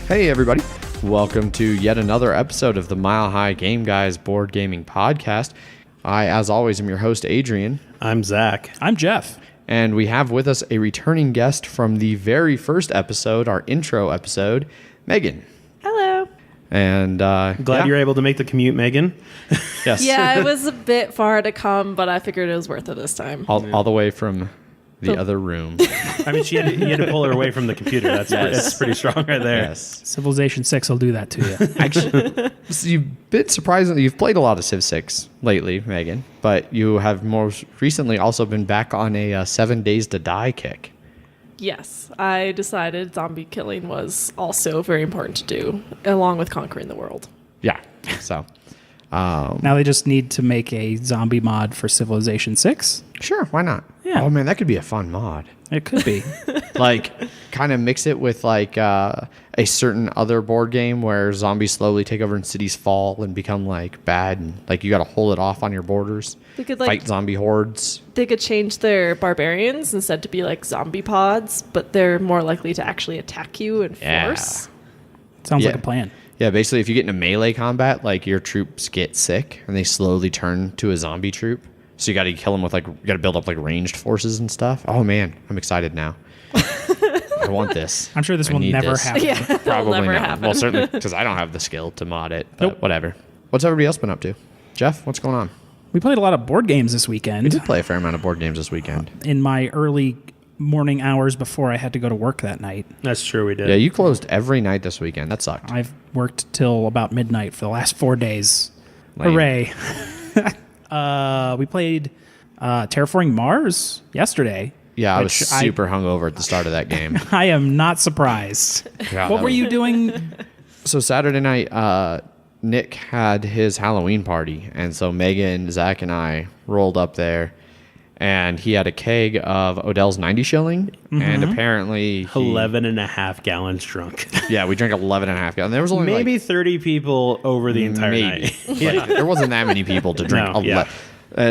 Hey everybody, welcome to yet another episode of the Mile High Game Guys board gaming podcast. I, as always, am your host, Adrian. I'm Zach. I'm Jeff. And we have with us a returning guest from the very first episode, our intro episode, Megan. Hello. And Glad you're able to make the commute, Megan. Yes. Yeah, it was a bit far to come, but I figured it was worth it this time. all the way from the other room. I mean, you had to pull her away from the computer. That's pretty strong right there. Yes. Civilization 6 will do that to you. Actually, you've been surprisingly, you've played a lot of Civ 6 lately, Megan, but you have most recently also been back on a 7 Days to Die kick. Yes, I decided zombie killing was also very important to do, along with conquering the world. Yeah. So, Now they just need to make a zombie mod for Civilization 6. sure, why not? Yeah. Oh man, that could be a fun mod. It could be. Like, kind of mix it with like a certain other board game where zombies slowly take over and cities fall and become like bad, and like you got to hold it off on your borders. They could Fight zombie hordes. They could change their barbarians instead to be like zombie pods, but they're more likely to actually attack you and Yeah. force. Sounds Yeah. like a plan. Yeah, basically, if you get into melee combat, like your troops get sick and they slowly turn to a zombie troop. So you got to kill them with like, you got to build up like ranged forces and stuff. Oh man, I'm excited now. I want this. I'm sure this I will need never this. happen. Yeah, it'll Probably never not. happen. Well, certainly because I don't have the skill to mod it. But Nope. whatever. What's everybody else been up to? Jeff, what's going on? We played a lot of board games this We weekend. did play a fair amount of board games this weekend. In my early morning hours before I had to go to work that night. That's true, we did. Yeah, you closed every night this weekend. That sucked. I've worked till about midnight for the last 4 days. Lame. Hooray. We played Terraforming Mars yesterday. Yeah, I was which super hungover at the start of that game. I am not surprised. Yeah, What that were was- you doing? So Saturday night, Nick had his Halloween party, and so Megan, Zach, and I rolled up there, and he had a keg of Odell's 90 shilling, and apparently 11 and a half gallons drunk. Yeah, we drank 11 and a half gallons. There was only Maybe like, 30 people over the entire maybe. night. Like, there wasn't that many people to drink. No, yeah.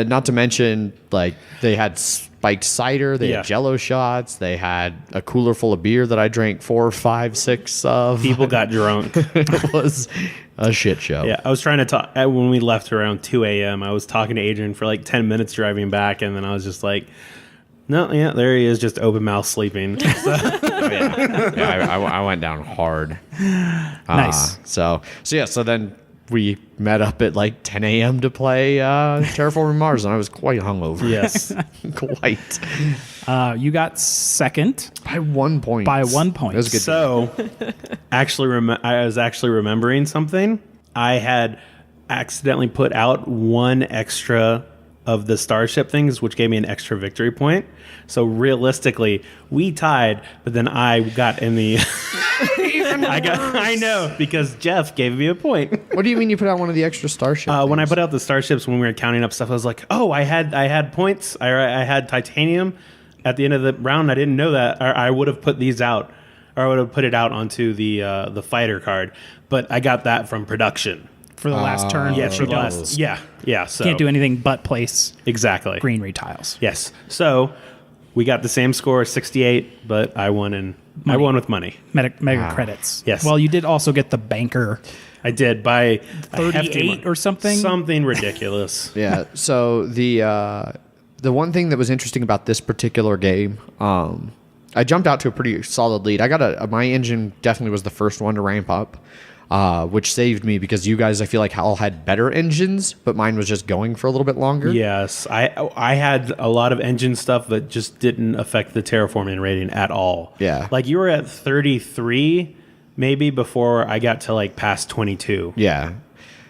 Not to mention, like, they had spiked cider, they Yeah. had Jello shots, they had a cooler full of beer that I drank 4, 5, 6 of. People got drunk. It was a shit show. Yeah, I was trying to talk when we left around 2 a.m. I was talking to Adrian for like 10 minutes driving back, and then I was just like, no, yeah, there he is, just open mouth sleeping. So, I went down hard. Nice. So then we met up at like 10 a.m. to play Terraforming Mars, and I was quite hungover. yes. Quite. You got second. By 1 point. By 1 point. That was good. So, I was actually remembering something. I had accidentally put out one extra of the starship things, which gave me an extra victory point. So realistically, we tied, but then I got in the. I know, because Jeff gave me a point. What do you mean you put out one of the extra starship When I things? put out the starships, when we were counting up stuff, I was like, "Oh, I had points. I had titanium at the end of the round. I didn't know that. Or I would have put these out, or I would have put it out onto the fighter card. But I got that from production. For the last turn. Yeah, which for you the don't- last. Yeah. So Can't do anything but place exactly. greenery tiles. Yes. So we got the same score, 68, but I won with money. Mega credits. Yes. Well, you did also get the banker I did by 38 or something. Something ridiculous. Yeah. So the one thing that was interesting about this particular game, I jumped out to a pretty solid lead. I got my engine definitely was the first one to ramp up, which saved me because you guys, I feel like, all had better engines, but mine was just going for a little bit longer. Yes, I had a lot of engine stuff that just didn't affect the terraforming rating at all. Yeah. Like you were at 33 maybe before I got to like past 22. Yeah.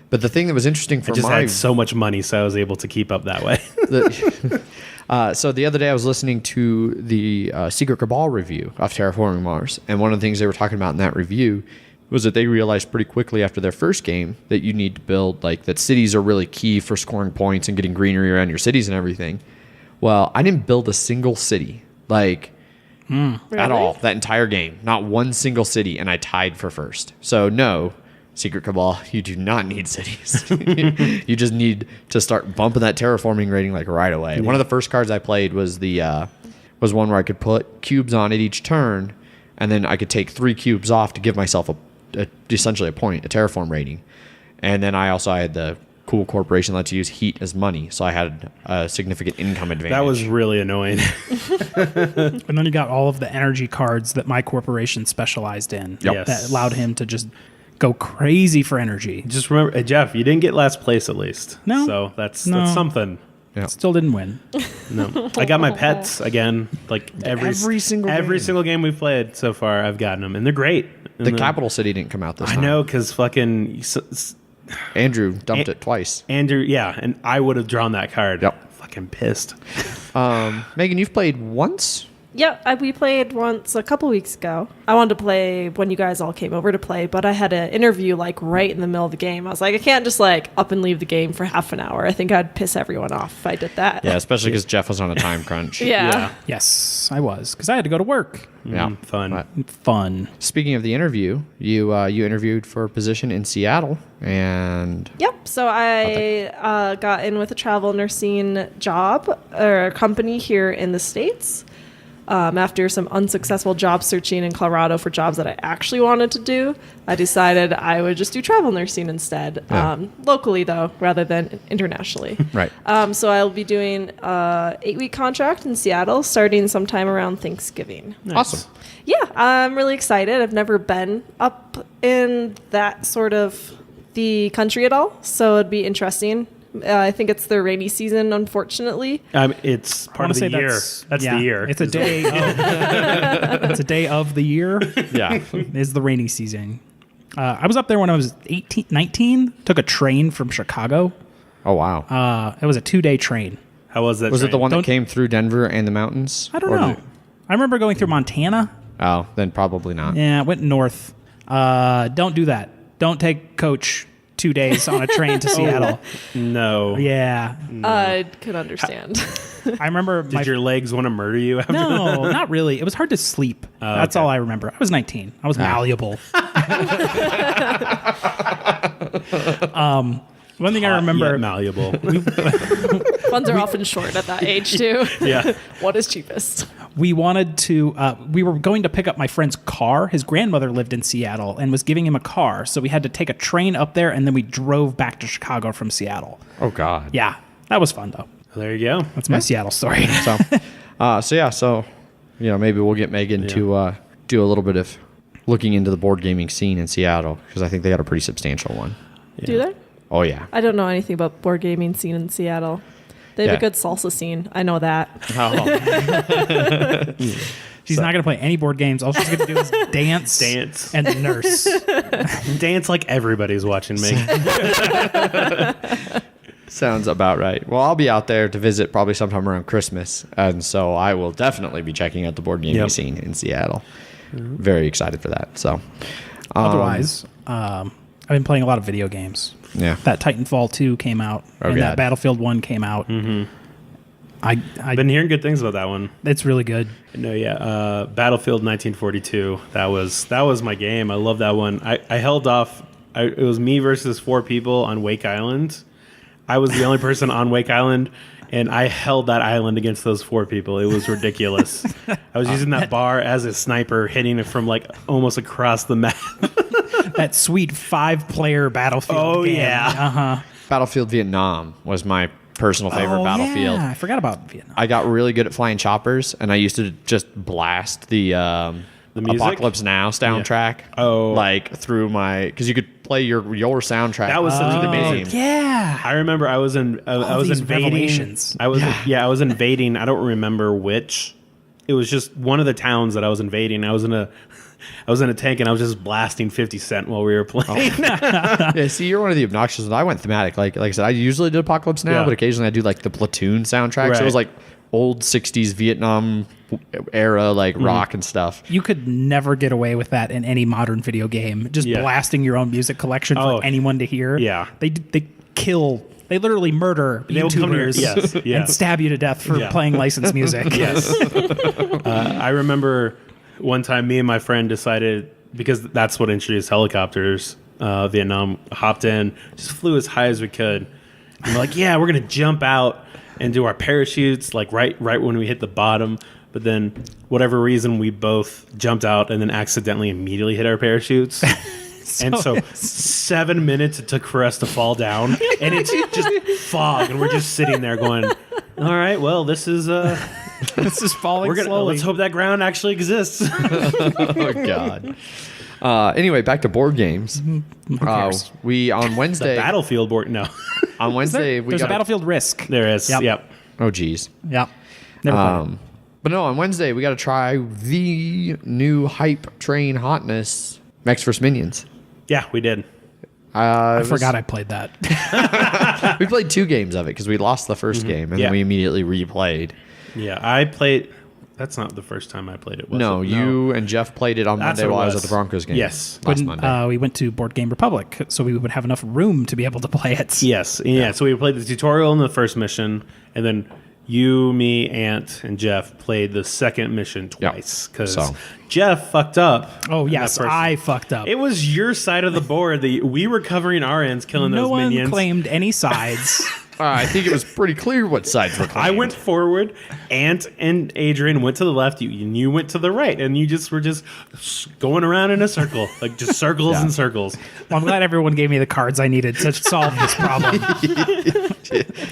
But the thing that was interesting for I just my had so much money, so I was able to keep up that way. So the other day I was listening to the Secret Cabal review of Terraforming Mars, and one of the things they were talking about in that review was that they realized pretty quickly after their first game that you need to build, like, that cities are really key for scoring points and getting greenery around your cities and everything. Well, I didn't build a single city, like, at all, that entire game. Not one single city, and I tied for first. So, no, Secret Cabal, you do not need cities. You just need to start bumping that terraforming rating, like, right away. Yeah. One of the first cards I played was one where I could put cubes on it each turn, and then I could take 3 cubes off to give myself essentially a point, a terraform rating. And then I had the cool corporation lets you use heat as money, so I had a significant income advantage. That was really annoying. And then you got all of the energy cards that my corporation specialized in. Yep. Yes. That allowed him to just go crazy for energy. Just remember, Jeff, you didn't get last place at least. No. So that's No. something. Yeah. Still didn't win. No. I got my pets again. Like every single game we've played so far, I've gotten them, and they're great. And The capital city didn't come out this I time. know, because fucking Andrew dumped it twice. Andrew, yeah, and I would have drawn that card. Yep. Fucking pissed. Megan, you've played once? Yeah, we played once a couple weeks ago. I wanted to play when you guys all came over to play, but I had an interview like right in the middle of the game. I was like, I can't just like up and leave the game for half an hour. I think I'd piss everyone off if I did that. Yeah, especially because Jeff was on a time crunch. Yeah. Yes, I was, because I had to go to work. Yeah. Fun. But Fun. speaking of the interview, you interviewed for a position in Seattle, and Yep. So I got in with a travel nursing job or company here in the States. After some unsuccessful job searching in Colorado for jobs that I actually wanted to do, I decided I would just do travel nursing instead, Yeah. locally though, rather than internationally. right. So I'll be doing a 8-week contract in Seattle, starting sometime around Thanksgiving. Awesome. Yeah, I'm really excited. I've never been up in that sort of the country at all, so it'd be interesting. I think it's the rainy season, unfortunately. It's part of the year. That's yeah, the year. It's a day. It's a day of the year. Yeah. Is the rainy season. I was up there when I was 19. Took a train from Chicago. Oh, wow. It was a 2-day train. How was that? Was it the train? one that came through Denver and the mountains? I don't Or know. did it- I remember going through Montana. Oh, then probably not. Yeah, it went north. Don't do that. Don't take coach 2 days on a train to Seattle. No. Yeah. I could understand. I remember Did your legs want to murder you after that? No, not really. It was hard to sleep. That's okay. all I remember. I was 19. I was malleable. One thing I remember, Yet malleable. Funds are often short at that age, too. Yeah. What is cheapest? we wanted to, we were going to pick up my friend's car. His grandmother lived in Seattle and was giving him a car. So we had to take a train up there, and then we drove back to Chicago from Seattle. Oh, God. Yeah, that was fun, though. There you go. That's my Seattle story. So maybe we'll get Megan to do a little bit of looking into the board gaming scene in Seattle, because I think they got a pretty substantial one. Do they? Oh, yeah. I don't know anything about board gaming scene in Seattle. They have Yeah. a good salsa scene. I know that. She's not going to play any board games. All she's going to do is dance, and nurse. Dance like everybody's watching me. Sounds about right. Well, I'll be out there to visit probably sometime around Christmas, and so I will definitely be checking out the board gaming scene in Seattle. Very excited for that. So, Otherwise, I've been playing a lot of video games. yeah, That Titanfall 2 came out, and God. that Battlefield 1 came out. Mm-hmm. I've been hearing good things about that one. It's really good. No, yeah. Battlefield 1942. That was my game. I love that one. I held off. It was me versus 4 people on Wake Island. I was the only person on Wake Island, and I held that island against those 4 people. It was ridiculous. I was using that bar as a sniper, hitting it from like almost across the map. That sweet 5-player Battlefield game. yeah. Uh-huh. Battlefield Vietnam was my personal favorite Battlefield. Yeah, I forgot about Vietnam. I got really good at flying choppers, and I used to just blast the music? Apocalypse Now soundtrack. Oh. like through my, because you could play your soundtrack. That was such a through the good game. Yeah. I remember I was these invading. revelations. I was invading. I don't remember which. It was just one of the towns that I was invading. I was in a tank, and I was just blasting 50 Cent while we were playing. Yeah, see, you're one of the obnoxious ones. I went thematic. Like I said, I usually do Apocalypse Now, Yeah. but occasionally I do like the Platoon soundtrack. So Right. it was like old 60s Vietnam era, like rock and stuff. You could never get away with that in any modern video game. Just Yeah. blasting your own music collection Oh. for anyone to hear. Yeah. They kill. They literally murder They will come to your- YouTubers yes, yeah. and stab you to death for Yeah. playing licensed music. Yes. I remember one time me and my friend decided, because that's what introduced helicopters, Vietnam, hopped in, just flew as high as we could. And we're like, yeah, we're going to jump out and do our parachutes, like right when we hit the bottom. But then, whatever reason, we both jumped out and then accidentally immediately hit our parachutes. And so 7 minutes it took for us to fall down, and it's just fog, and we're just sitting there going, all right, well, this is This is falling slowly. let's hope that ground actually exists. Oh God. Anyway, back to board games. We on Wednesday. Battlefield board, no. On Wednesday, we There's got a Battlefield Risk. There is, yep. Oh geez. Yep. Never played it. But no, on Wednesday we got to try the new hype train hotness Max vs Minions. Yeah, we did. I forgot I played that. We played 2 games of it because we lost the first game and Yeah. then we immediately replayed. Yeah, I played. That's not the first time I played it. Was No, it? you and Jeff played it on That's Monday what it while I was was. at the Broncos game. Yes. last Monday. We went to Board Game Republic, so we would have enough room to be able to play it. Yes. Yeah. So we played the tutorial in the first mission, and then you, me, Ant, and Jeff played the second mission twice because So. Jeff fucked up. Oh, in yes, that first- I fucked up. It was your side of the board that we were covering our ends, killing No those one minions. claimed any sides. I think it was pretty clear what sides were claimed. I went forward. Ant and Adrian went to the left. You went to the right, and you just were just going around in a circle, like just circles and circles. Well, I'm glad everyone gave me the cards I needed to solve this problem.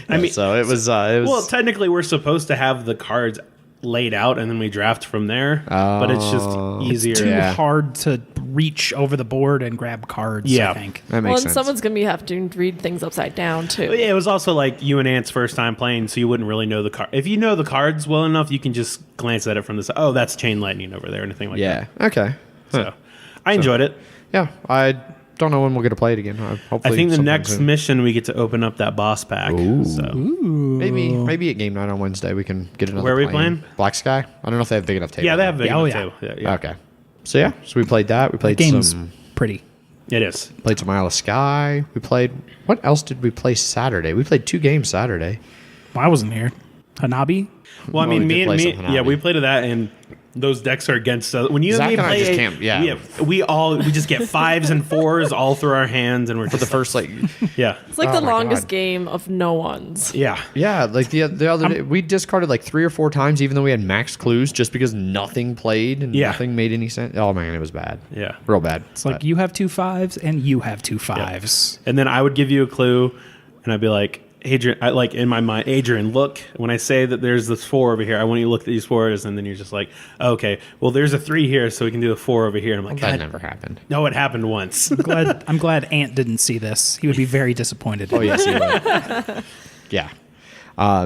I mean, so it was. well, technically, we're supposed to have the cards laid out, and then we draft from there. But it's just easier. Too Yeah. hard to reach over the board and grab cards, Yeah. I think. that makes Well, and sense. someone's gonna have to read things upside down too. But yeah, it was also like you and Ant's first time playing, so you wouldn't really know the card. If you know the cards well enough, you can just glance at it from the side. Oh, that's chain lightning over there, anything like yeah. Okay. that. So I enjoyed it. Yeah. I don't know when we'll get to play it again. Hopefully I think the sometime next soon. mission we get to open up that boss pack. So Maybe at game night on Wednesday we can get another. Where are we plane. playing? Black Sky. I don't know if they have big enough tables. yeah, they have big Oh, enough yeah. too. Yeah. Okay. So yeah, so we played that. We played Game's some. pretty. It is. Played some Isle of Skye. We played. What else did we play Saturday? We played 2 games Saturday. Well, I wasn't here. Hanabi? Well, I Well, mean, we did play me, something yeah, out. we played that, and those decks are against us. When you Zach and me and I play, just can't- yeah. we just get 5s and 4s all through our hands, and we're For just the first yeah, It's like Oh the my longest God. game of no ones. yeah. like the other day, we discarded like 3 or 4 times, even though we had max clues, just because nothing played and Yeah. nothing made any sense. Oh man, it was bad. Yeah. Real bad. It's like you have 2 5s and you have 2 5s. And then I would give you a clue, and I'd be like, Adrian, like in my mind, Adrian, look, when I say that there's this 4 over here, I want you to look at these 4s, and then you're just like, okay, well, there's a 3 here, so we can do a 4 over here. And I'm like, That God, never happened. no, it happened once. I'm glad Ant didn't see this. He would be very disappointed. Oh yes, you would. Yeah.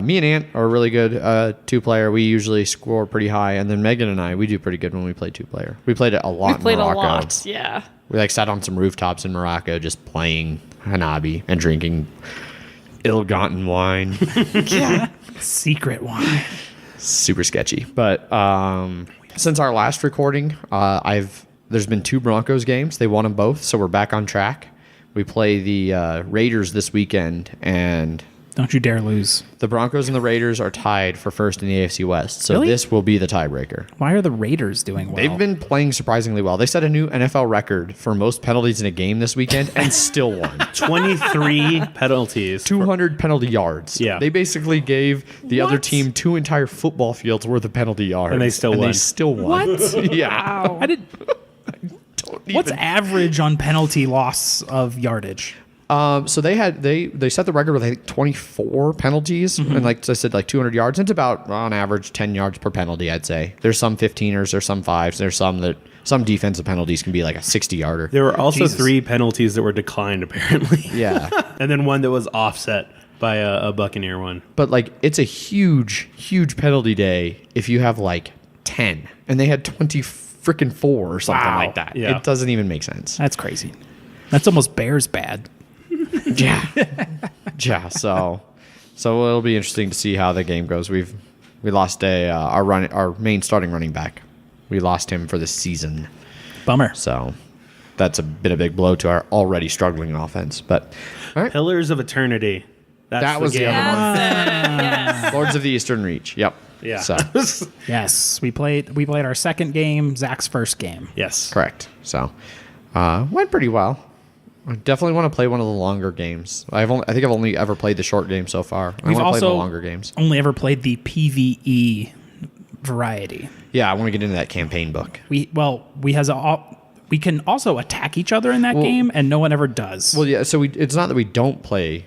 Me and Ant are really good 2-player. We usually score pretty high, and then Megan and I, we do pretty good when we play 2-player. We played it a lot. We played in a Morocco. lot. Yeah. We like sat on some rooftops in Morocco, just playing Hanabi and drinking ill-gotten wine. Secret wine. Super sketchy. But since our last recording, there's been 2 Broncos games. They won them both, so we're back on track. We play the Raiders this weekend, and Don't you dare lose. the Broncos and the Raiders are tied for first in the AFC West. So Really? this will be the tiebreaker. Why are the Raiders doing well? They've been playing surprisingly well. They set a new NFL record for most penalties in a game this weekend and still won. 23 penalties. 200 penalty yards. Yeah. They basically gave the other team 2 entire football fields worth of penalty yards. And they still won. They still won. What? Yeah. Wow. I did. What's average on penalty loss of yardage? So they set the record with I think 24 penalties and like I said, like 200 yards. It's about on average 10 yards per penalty. I'd say there's some 15ers, there's some 5s, there's some defensive penalties can be like a 60-yarder. There were also Jesus. 3 penalties that were declined, apparently. Yeah, And then one that was offset by a Buccaneer one. but like it's a huge penalty day if you have like 10 and they had 20 freaking 4 or something Wow. like that. Yeah. It doesn't even make sense. That's crazy. That's almost Bears bad. Yeah. Yeah. So it'll be interesting to see how the game goes. We lost our main starting running back. We lost him for the season. Bummer. So that's been a big blow to our already struggling offense. But all right. Pillars of Eternity. That's That was the game. other one. Yes. Lords of the Eastern Reach. Yep. Yeah. So Yes, we played our second game, Zach's first game. Yes. correct. So went pretty well. I definitely want to play one of the longer games. I think I've only ever played the short game so far. I We've want to play also the longer games. only ever played the PvE variety. Yeah, I want to get into that campaign book. we can also attack each other in that game, and no one ever does. Well, yeah. So it's not that we don't play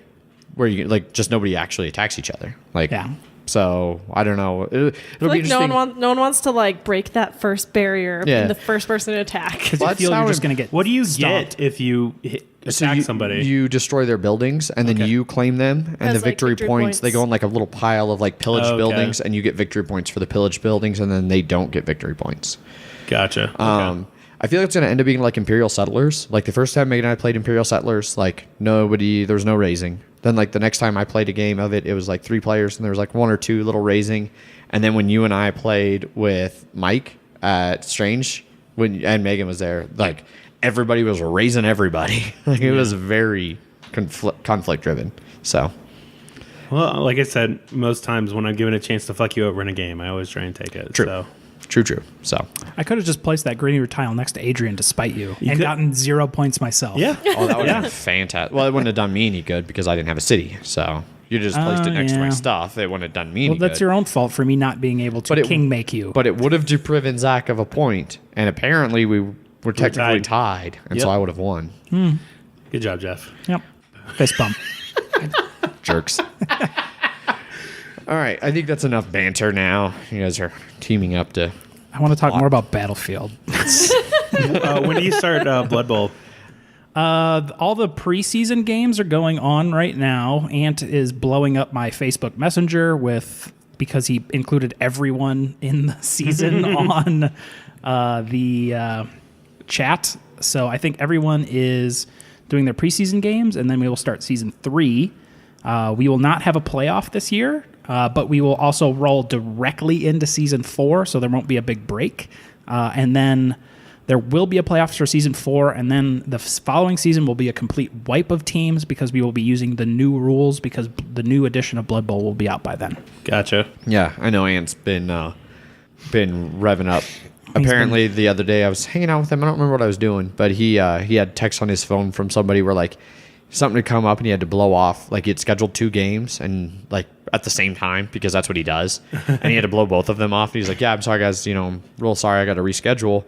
where you like just nobody actually attacks each other. Like, Yeah. So I don't know. It'll be Like interesting. no one wants to like break that first barrier of Yeah. being the first person to attack. Because you That's feel how you're just it- going to get What do you stomped. get if you attack somebody? You destroy their buildings, and then Okay. you claim them, and As, the like, victory victory points, they points. go in like a little pile of like pillaged Okay. buildings, and you get victory points for the pillaged buildings, and then they don't get victory points. Gotcha. Okay. I feel like it's going to end up being like Imperial Settlers. Like the first time Megan and I played Imperial Settlers, like there was no raising. Then like the next time I played a game of it, it was like 3 players and there was like 1 or 2 little raising. And then when you and I played with Mike at Strange, and Megan was there, like everybody was raising everybody. Like it was very conflict driven. So Well, like I said, most times when I'm given a chance to fuck you over in a game, I always try and take it. True. So. true. So I could have just placed that Grenier tile next to Adrian to spite you and could- gotten 0 points myself. Yeah. oh, that would have Yeah. been fantastic. Well, it wouldn't have done me any good because I didn't have a city. So you just placed it next to my yeah. stuff. It wouldn't have done me Well, any that's good. your own fault for me not being able to But it- king make you. But it would have depriven Zach of a point, and apparently we were technically tied, and so Yep. I would have won. Good job, Jeff. Yep. Fist bump. Jerks. All right, I think that's enough banter now. You guys are teaming up to. I want to talk more about Battlefield. When do you start Blood Bowl? All the preseason games are going on right now. Ant is blowing up my Facebook Messenger because he included everyone in the season on the chat. So I think everyone is doing their preseason games, and then we will start season 3. We will not have a playoff this year, but we will also roll directly into season 4, so there won't be a big break. And then there will be a playoffs for season 4, and then the following season will be a complete wipe of teams because we will be using the new rules because the new edition of Blood Bowl will be out by then. Gotcha. Yeah, I know Ant's been revving up. Apparently, the other day I was hanging out with him. I don't remember what I was doing, but he had text on his phone from somebody where like something had come up and he had to blow off. Like he had scheduled 2 games and like at the same time because that's what he does, and he had to blow both of them off. And he's like, "Yeah, I'm sorry, guys. I'm real sorry. I got to reschedule."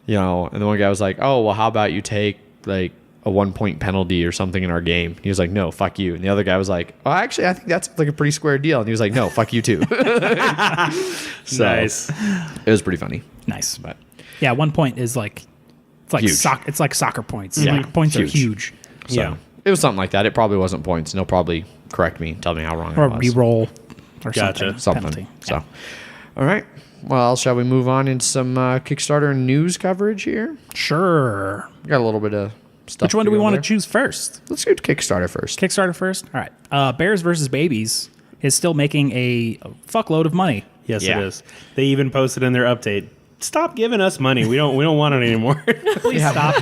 And the one guy was like, "Oh, well, how about you take like a 1-point penalty or something in our game?" He was like, "No, fuck you." And the other guy was like, "Oh, actually, I think that's like a pretty square deal." And he was like, "No, fuck you too." So, Nice. It was pretty funny. Nice. But Yeah, 1 point is like it's like Huge. it's like soccer points. Yeah. Like points Huge. are huge. so Yeah. it was something like that. It probably wasn't points, and he'll probably correct me, tell me how wrong Or I was. re-roll or Gotcha. Something. Penalty. So, Yeah. all right. Well, shall we move on into some Kickstarter news coverage here? Sure. We got a little bit of stuff. Which one do we go want to there. choose first? Let's go to Kickstarter first. Kickstarter first? All right. Bears versus Babies is still making a fuckload of money. Yes, Yeah. it is. They even posted in their update, "Stop giving us money. We don't want it anymore." Please stop.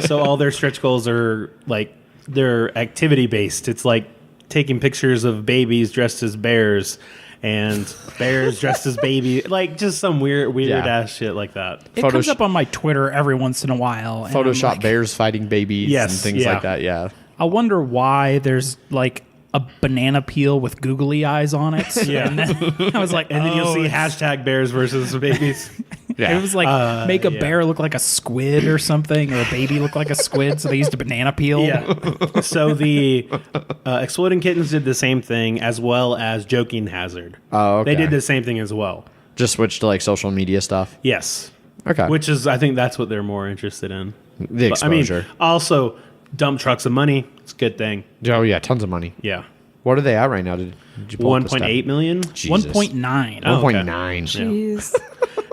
So all their stretch goals are like they're activity based. It's like taking pictures of babies dressed as bears and bears dressed as baby, like just some weird Yeah. ass shit like that. It comes up on my Twitter every once in a while. and I'm Photoshop like, bears fighting babies Yes, and things yeah. like that. Yeah. I wonder why there's like a banana peel with googly eyes on it. Yeah. And then I was like, And then you'll see it's- hashtag bears versus babies. Yeah. It was like make a yeah. bear look like a squid or something, or a baby look like a squid. So they used a banana peel. Yeah. So the Exploding Kittens did the same thing as well as Joking Hazard. Oh, okay. They did the same thing as well. Just switch to like social media stuff. Yes. Okay. Which is, I think that's what they're more interested in. The But, I mean, exposure. also dump trucks of money. It's a good thing. Oh yeah, tons of money. Yeah. What are they at right now? Did you pull up the 1.8 million. Jesus. 1.9. Oh. 1.9. Jeez.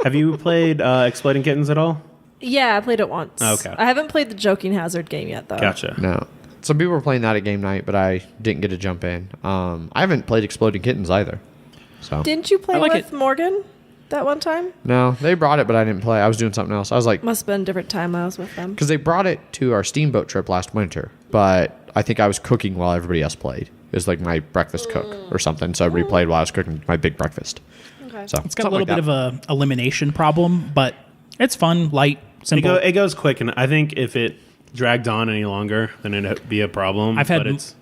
Have you played Exploding Kittens at all? Yeah, I played it once. Okay. I haven't played the Joking Hazard game yet, though. Gotcha. No. Some people were playing that at game night, but I didn't get to jump in. I haven't played Exploding Kittens either. So Didn't you play I like with Morgan that one time? no, they brought it, but I didn't play. I was doing something else. I was like, Must have been a different time I was with them. because they brought it to our steamboat trip last winter, but I think I was cooking while everybody else played. It was like my breakfast cook or something. So everybody played while I was cooking my big breakfast. Okay. So It's got a little bit of a elimination problem, but it's fun, light, simple. It goes quick, and I think if it dragged on any longer, then it'd be a problem. I've had but it's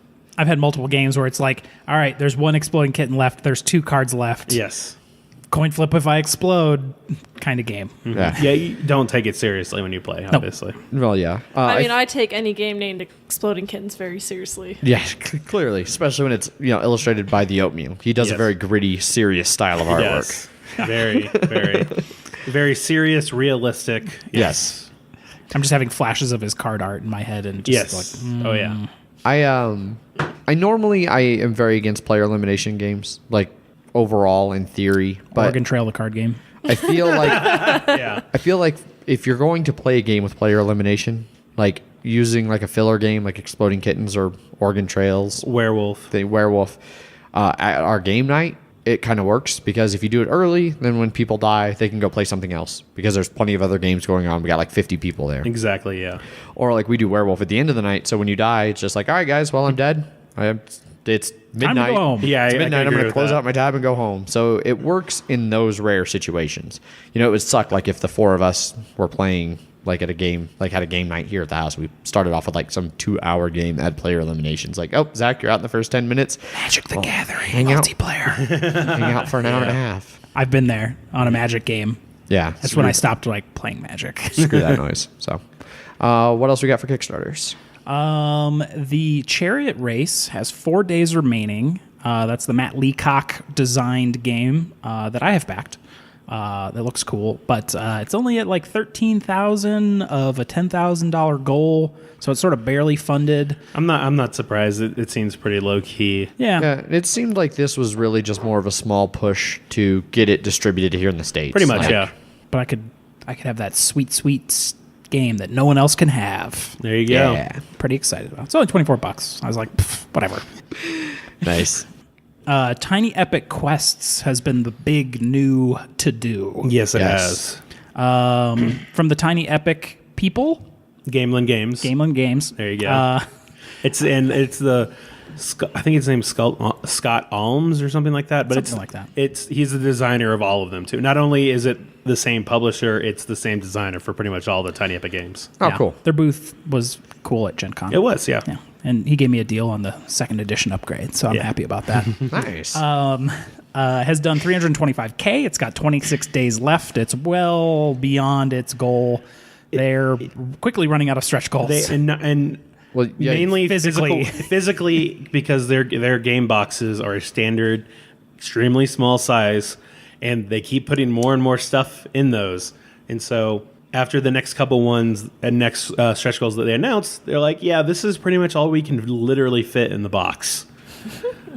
multiple games where it's like, all right, there's one exploding kitten left. There's 2 cards left. yes. Coin flip if I explode. kind of game. Yeah. Yeah, you don't take it seriously when you play, obviously. Well, yeah. I mean, I take any game named Exploding Kittens very seriously. Yeah, clearly, especially when it's illustrated by the Oatmeal. He does a Yes. very gritty, serious style of artwork. Yes. Very, very, very serious, realistic. Yes. I'm just having flashes of his card art in my head and just Yes. like, Oh, yeah. I normally am very against player elimination games, like overall in theory, but Oregon Trail, the card game. I feel like Yeah. I feel like if you're going to play a game with player elimination, like using like a filler game like Exploding Kittens or Oregon Trails, Werewolf. the Werewolf, at our game night, it kind of works because if you do it early, then when people die, they can go play something else because there's plenty of other games going on. We got like 50 people there. Exactly, yeah. Or like we do Werewolf at the end of the night, so when you die, it's just like, all right, guys, well, I'm dead. It's midnight. go home. Yeah, It's I midnight. I'm agree going to with close that. out my tab and go home. So it works in those rare situations. It would suck like if the four of us were playing like at a game, like had a game night here at the house. We started off with like some 2-hour game that had player eliminations. Like, oh, Zach, you're out in the first 10 minutes. Magic the Gathering hang out. multiplayer. Hang out for an hour and a half. I've been there on a Magic game. Yeah. That's when I stopped like playing Magic. Screw that noise. So, what else we got for Kickstarters? The Chariot Race has 4 days remaining. That's the Matt Leacock designed game that I have backed. That looks cool, but it's only at like $13,000 of a $10,000 goal, so it's sort of barely funded. I'm not surprised. It seems pretty low key. Yeah, it seemed like this was really just more of a small push to get it distributed here in the States. Pretty much, Like, yeah. But I could have that sweet game that no one else can have. There you go. Yeah. Pretty excited about it. It's only $24. I was like, "Pff, whatever. Nice. Tiny Epic Quests has been the big new to do. Yes, it Yes. has. From the Tiny Epic people, Gamelin Games. Gamelin Games. There you go. It's the I think his name's Scott Alms or something like that. But Something it's like that. He's the designer of all of them too. Not only is it the same publisher, it's the same designer for pretty much all the Tiny Epic games. Oh, cool. Their booth was cool at Gen Con. It was, yeah. Yeah. And he gave me a deal on the second edition upgrade, so I'm Yeah. happy about that. Nice. Has done 325K. It's got 26 days left. It's well beyond its goal. They're quickly running out of stretch goals. And Well, yeah, mainly physically. physically because their game boxes are a standard, extremely small size, and they keep putting more and more stuff in those. And so after the next couple ones and next stretch goals that they announced, they're like, yeah, this is pretty much all we can literally fit in the box.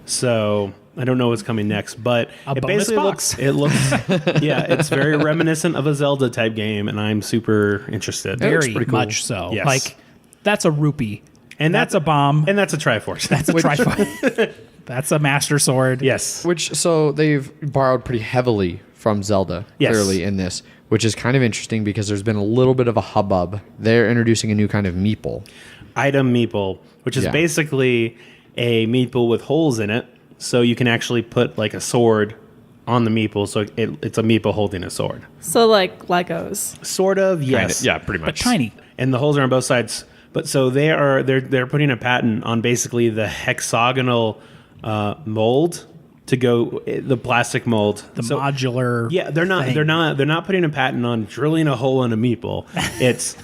So I don't know what's coming next, but A it bonus basically box. looks yeah, it's very reminiscent of a Zelda type game, and I'm super interested. looks Very pretty cool. much so. Yes. Like, that's a rupee. And That's a bomb. and that's a Triforce. That's a tripod. That's a Master Sword. yes. so they've borrowed pretty heavily from Zelda, Yes. clearly in this, which is kind of interesting because there's been a little bit of a hubbub. They're introducing a new kind of meeple. Item meeple, which is Yeah. basically a meeple with holes in it, so you can actually put like a sword on the meeple, so it's a meeple holding a sword. So like Legos. Sort of, yes. Yeah, pretty much. But tiny. And the holes are on both sides. But so they're putting a patent on basically the hexagonal mold to go the plastic mold. The So- modular. Yeah, they're not putting a patent on drilling a hole in a meeple. It's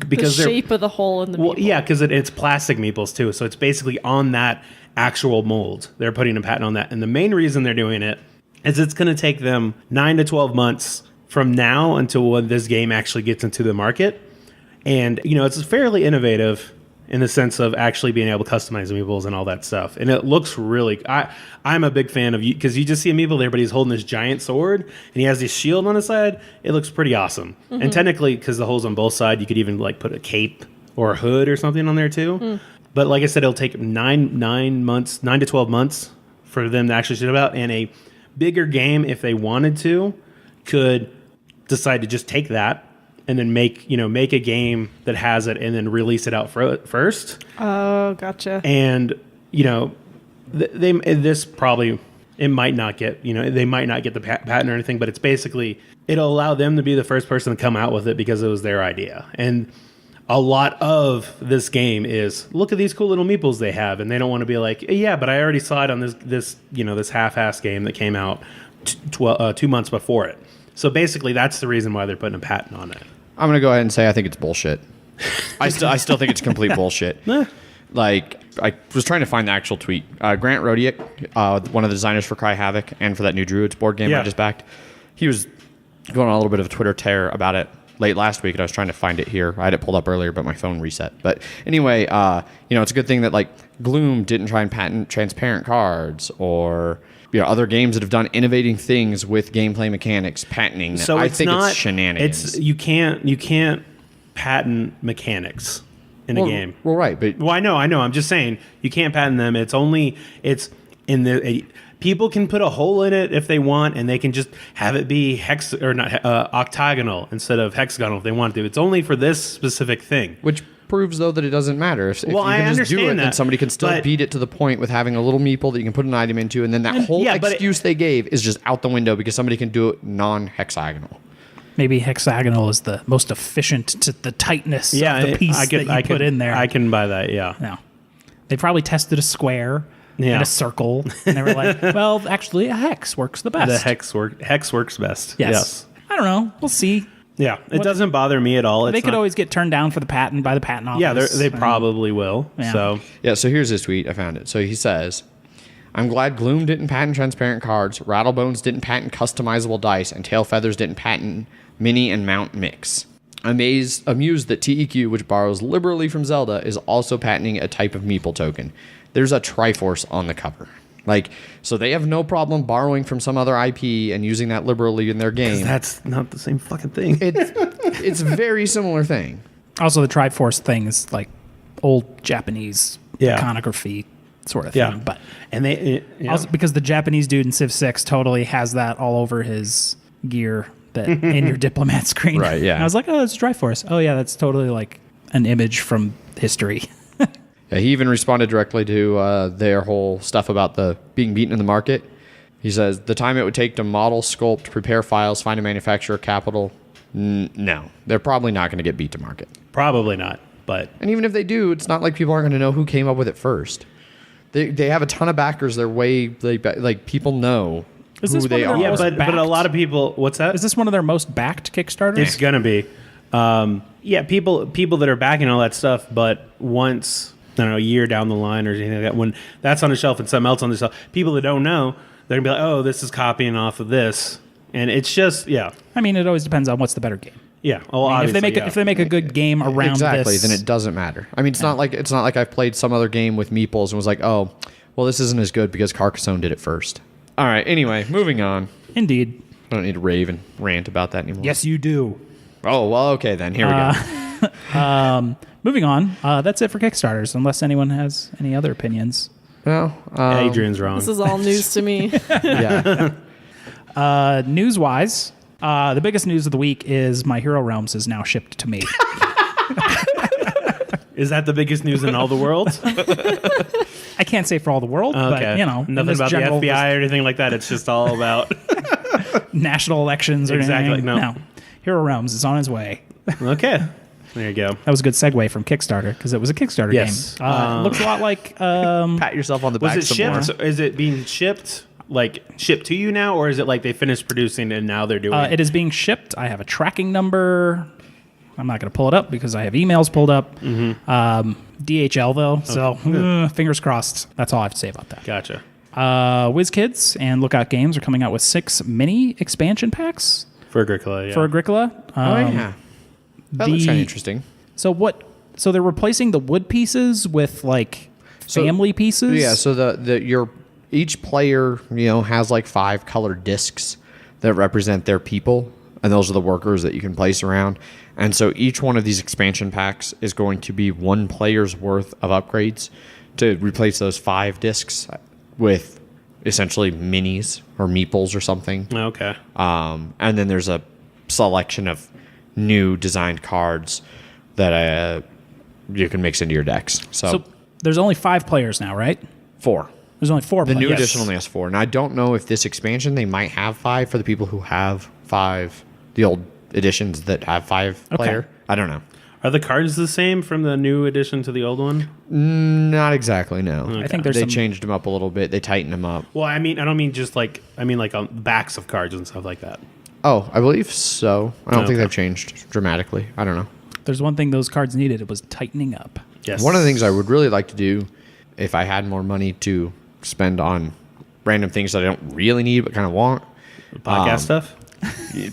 because The they're shape of the hole in the well, meeple. yeah, because it's plastic meeples too. So it's basically on that actual mold. They're putting a patent on that, and the main reason they're doing it is it's going to take them 9 to 12 months from now until when this game actually gets into the market. And it's fairly innovative in the sense of actually being able to customize meeples and all that stuff. And it looks really. I'm a big fan of you because you just see a meeple there, but he's holding this giant sword and he has this shield on his side. It looks pretty awesome. And technically, because the holes on both sides, you could even like put a cape or a hood or something on there too. But like I said, it'll take 9 to 12 months for them to actually ship it out. And a bigger game, if they wanted to, could decide to just take that and then make a game that has it and then release it out first. Oh, gotcha. And it might not get they might not get the patent or anything, but it's basically it'll allow them to be the first person to come out with it because it was their idea. And a lot of this game is look at these cool little meeples they have, and they don't want to be like, yeah, but I already saw it on this half-ass game that came out 2 months before it. So basically, that's the reason why they're putting a patent on it. I'm gonna go ahead and say I think it's bullshit. I still think it's complete bullshit. Like, I was trying to find the actual tweet. Grant Rodiak, one of the designers for Cry Havoc and for that new Druids board game I just backed, he was going on a little bit of a Twitter tear about it late last week, and I was trying to find it here. I had it pulled up earlier, but my phone reset. But anyway, it's a good thing that like Gloom didn't try and patent transparent cards, or other games that have done innovating things with gameplay mechanics patenting them. So I think it's shenanigans. You can't patent mechanics in a game. Well, right, but I know. I'm just saying you can't patent them. It's in the. People can put a hole in it if they want, and they can just have it be octagonal instead of hexagonal if they want to. It's only for this specific thing. Which proves, though, that it doesn't matter. If you I can just do it, understand then somebody can still beat it to the point with having a little meeple that you can put an item into, and then that whole excuse they gave is just out the window because somebody can do it non-hexagonal. Maybe hexagonal is the most efficient to the tightness of the piece that you put in there. I can buy that, yeah. No. They probably tested a square and a circle, and they were like, well, actually, a hex works the best. The hex works best. Yes. I don't know. We'll see. Yeah, it doesn't bother me at all. They could always get turned down for the patent by the patent office. Yeah, they probably will. Yeah. So here's his tweet. I found it. So he says, I'm glad Gloom didn't patent transparent cards, Rattlebones didn't patent customizable dice, and Tailfeathers didn't patent mini and mount mix. Amused that TEQ, which borrows liberally from Zelda, is also patenting a type of meeple token. There's a Triforce on the cover. So they have no problem borrowing from some other IP and using that liberally in their game. That's not the same fucking thing. It's a very similar thing. Also, the Triforce thing is like old Japanese iconography sort of thing. Yeah. But also because the Japanese dude in Civ 6 totally has that all over his gear that in your diplomat screen. Right, yeah. And I was like, oh, it's Triforce. Oh, yeah, that's totally like an image from history. Yeah, he even responded directly to their whole stuff about the being beaten in the market. He says, the time it would take to model, sculpt, prepare files, find a manufacturer, capital, no. They're probably not going to get beat to market. Probably not, but... And even if they do, it's not like people aren't going to know who came up with it first. They have a ton of backers. They're way... people know who they are. Yeah, but a lot of people... What's that? Is this one of their most backed Kickstarters? It's going to be. People that are backing all that stuff, but once... I don't know, a year down the line or anything like that, when that's on the shelf and something else on the shelf, people that don't know, they're going to be like, oh, this is copying off of this. And it's just, I mean, it always depends on what's the better game. Yeah. Well, if they make a good game around this, then it doesn't matter. I mean, it's not like I've played some other game with meeples and was like, oh, well, this isn't as good because Carcassonne did it first. All right. Anyway, moving on. Indeed. I don't need to rave and rant about that anymore. Yes, you do. Oh, well, okay then. Here we go. Moving on. That's it for Kickstarters, unless anyone has any other opinions. Well, Adrian's wrong. This is all news to me. Yeah. News-wise, the biggest news of the week is My Hero Realms is now shipped to me. Is that the biggest news in all the world? I can't say for all the world, but nothing about the FBI or anything like that. It's just all about national elections or anything. No. Hero Realms is on its way. Okay. There you go. That was a good segue from Kickstarter because it was a Kickstarter game. It looks a lot like... pat yourself on the back. Was it shipped? So is it being shipped to you now, or is it like they finished producing and now they're doing it? It is being shipped. I have a tracking number. I'm not going to pull it up because I have emails pulled up. Mm-hmm. DHL, though, so fingers crossed. That's all I have to say about that. Gotcha. WizKids and Lookout Games are coming out with 6 mini expansion packs. For Agricola, yeah. That looks kind of interesting. So they're replacing the wood pieces with family pieces? Yeah, so each player, has 5 colored discs that represent their people, and those are the workers that you can place around. And so each one of these expansion packs is going to be one player's worth of upgrades to replace those 5 discs with essentially minis or meeples or something. Okay. And then there's a selection of new designed cards that you can mix into your decks. So there's only 5 players now, right? 4. There's only 4 players. The new edition only has 4. And I don't know if this expansion, they might have 5 for the people who have 5, the old editions that have 5 player. I don't know. Are the cards the same from the new edition to the old one? Not exactly, no. Okay. I think they changed them up a little bit. They tightened them up. Well, I don't mean just on backs of cards and stuff like that. Oh, I believe so. I don't think Okay. they've changed dramatically. I don't know. There's one thing those cards needed. It was tightening up. Yes. One of the things I would really like to do, if I had more money to spend on random things that I don't really need but kind of want, podcast stuff.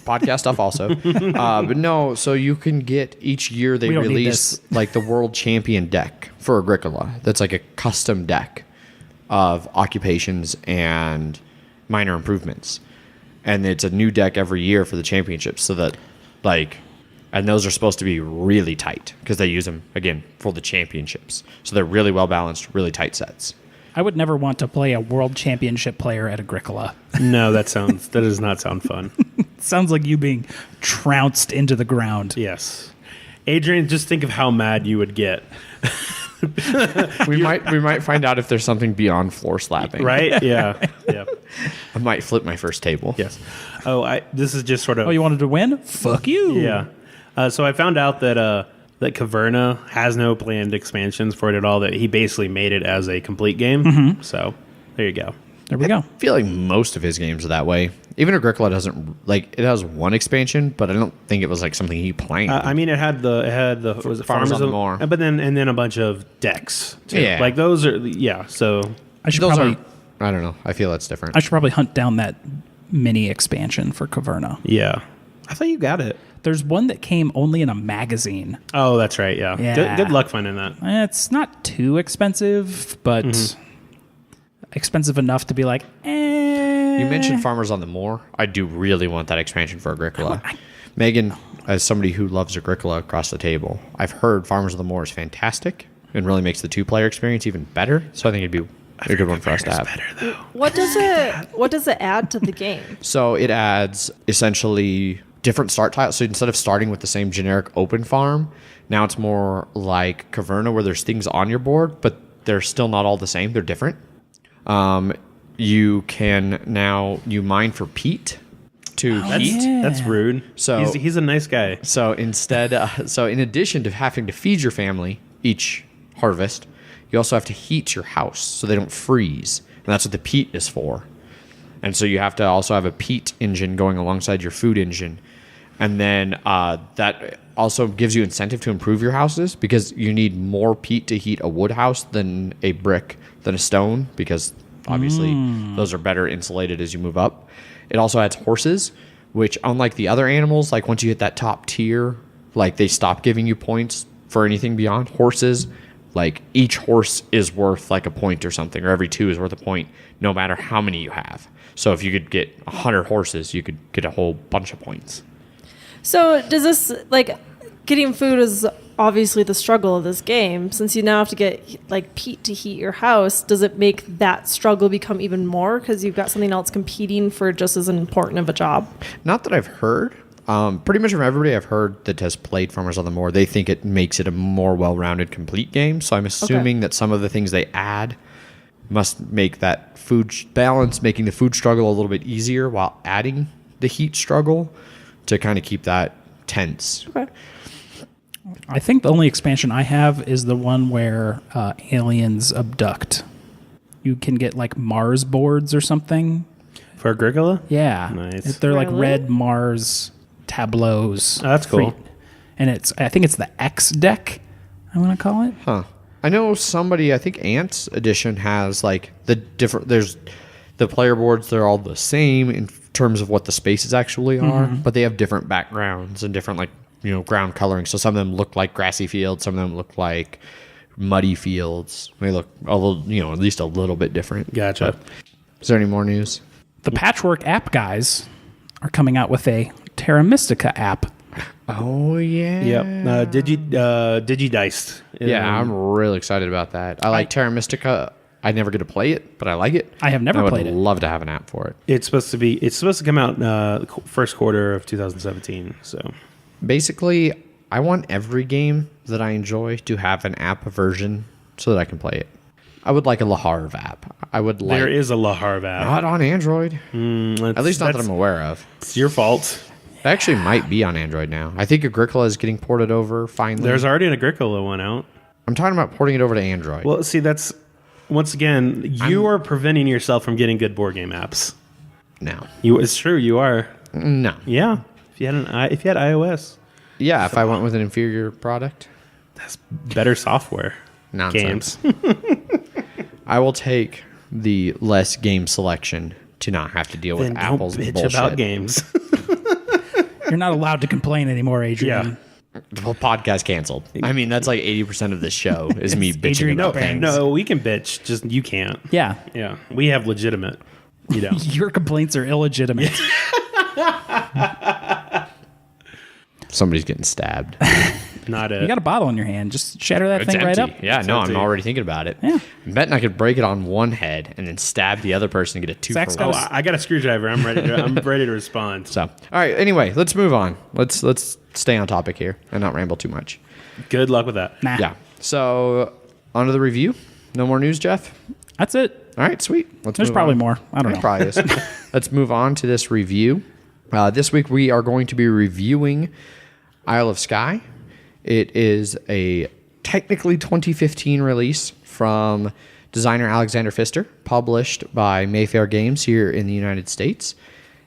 podcast stuff also. But no, so you can get each year they We don't need release this. like the world champion deck for Agricola. That's like a custom deck of occupations and minor improvements. And it's a new deck every year for the championships, so that like, and those are supposed to be really tight because they use them again for the championships. So they're really well balanced, really tight sets. I would never want to play a world championship player at Agricola. No, that does not sound fun. It sounds like you being trounced into the ground. Yes. Adrian, just think of how mad you would get. We might find out if there's something beyond floor slapping. Right? Yeah. Yeah. I might flip my first table. Yes. Oh, this is just sort of. Oh, you wanted to win? Fuck you. Yeah. So I found out that Caverna has no planned expansions for it at all. That he basically made it as a complete game. So there you go. There we go. I feel like most of his games are that way. Even Agricola doesn't like it has one expansion, but I don't think it was like something he planned. I mean, it had the was it Farmers on the of- Moor. but then a bunch of decks. Too. Yeah. Like those are So I should Those probably I don't know. I feel that's different. I should probably hunt down that mini expansion for Caverna. yeah, I thought you got it. There's one that came only in a magazine. Oh, that's right. Yeah. Yeah. Good luck finding that. It's not too expensive, but expensive enough to be like, You mentioned Farmers on the Moor. I do really want that expansion for Agricola. Megan, as somebody who loves Agricola across the table, I've heard Farmers on the Moor is fantastic and really makes the two-player experience even better. So I think it'd be a good one for us to have. Better though. What does it add to the game? So it adds essentially different start tiles. So instead of starting with the same generic open farm, now it's more like Caverna where there's things on your board, but they're still not all the same. They're different. You can now mine for peat to heat. That's rude. So- he's a nice guy. So instead, so in addition to having to feed your family each harvest, you also have to heat your house so they don't freeze, and that's what the peat is for. And so you have to also have a peat engine going alongside your food engine, and then that also gives you incentive to improve your houses because you need more peat to heat a wood house than a brick than a stone because obviously those are better insulated as you move up. It also adds horses, which unlike the other animals, like once you hit that top tier, like they stop giving you points for anything beyond horses. Like each horse is worth like a point or something, or every 2 is worth a point, no matter how many you have. So if you could get 100 horses, you could get a whole bunch of points. So does this, like, getting food is obviously the struggle of this game. Since you now have to get like peat to heat your house, does it make that struggle become even more because you've got something else competing for just as important of a job? Not that I've heard. Pretty much from everybody I've heard that has played Farmers on the Moor, they think it makes it a more well-rounded, complete game. So I'm assuming that some of the things they add must make that food balance, making the food struggle a little bit easier while adding the heat struggle to kind of keep that tense. Okay. I think the only expansion I have is the one where aliens abduct. You can get like Mars boards or something. For Agricola? Yeah. Nice. They're like Really? red Mars tableaus. Oh, that's cool. And I think it's the X deck, I'm going to call it. Huh. I know somebody, I think Ant's edition has like there's the player boards, they're all the same in terms of what the spaces actually are, but they have different backgrounds and different ground coloring. So some of them look like grassy fields, some of them look like muddy fields. They look a little, at least a little bit different. Gotcha. But is there any more news? The Patchwork app guys are coming out with a Terra Mystica app. Oh yeah. Yep. Digidiced. Yeah, I'm really excited about that. I like Terra Mystica. I never get to play it, but I like it. I have never played I it. would love to have an app for it. It's supposed to come out first quarter of 2017. So Basically, I want every game that I enjoy to have an app version so that I can play it. I would like a Laharv app. I would like there is a Laharv app. not on Android. At least not that I'm aware of. It's your fault. It actually might be on Android now. I think Agricola is getting ported over finally. There's already an Agricola one out. I'm talking about porting it over to Android. Well, see, that's once again you are preventing yourself from getting good board game apps. now. It's true, you are. No. Yeah. If you had iOS, Yeah, if I went with an inferior product. that's better software. Nonsense. Games. I will take the less game selection to not have to deal with Then don't Apple's bitch bullshit. about games. You're not allowed to complain anymore, Adrian. Well, podcast canceled. I mean, that's like 80% of this show is me bitching Adrian about complaining. things. No, we can bitch. Just you can't. Yeah. Yeah, we have legitimate. You know. Your complaints are illegitimate. Somebody's getting stabbed. Not You a. got a bottle in your hand. Just shatter that It's thing right up. empty. Yeah, It's no, empty. I'm already thinking about it. Yeah. I'm betting I could break it on one head and then stab the other person and get a 2 Zach's for got one. a I got a screwdriver. I'm ready. I'm ready to respond. So, all right. Anyway, let's move on. Let's stay on topic here and not ramble too much. Good luck with that. Nah. Yeah. So, on to the review. No more news, Jeff. That's it. All right, sweet. Let's. There's move probably on. more. I don't There know. probably is. Let's move on to this review. This week we are going to be reviewing Isle of Skye. It is a technically 2015 release from designer Alexander Pfister, published by Mayfair Games here in the United States.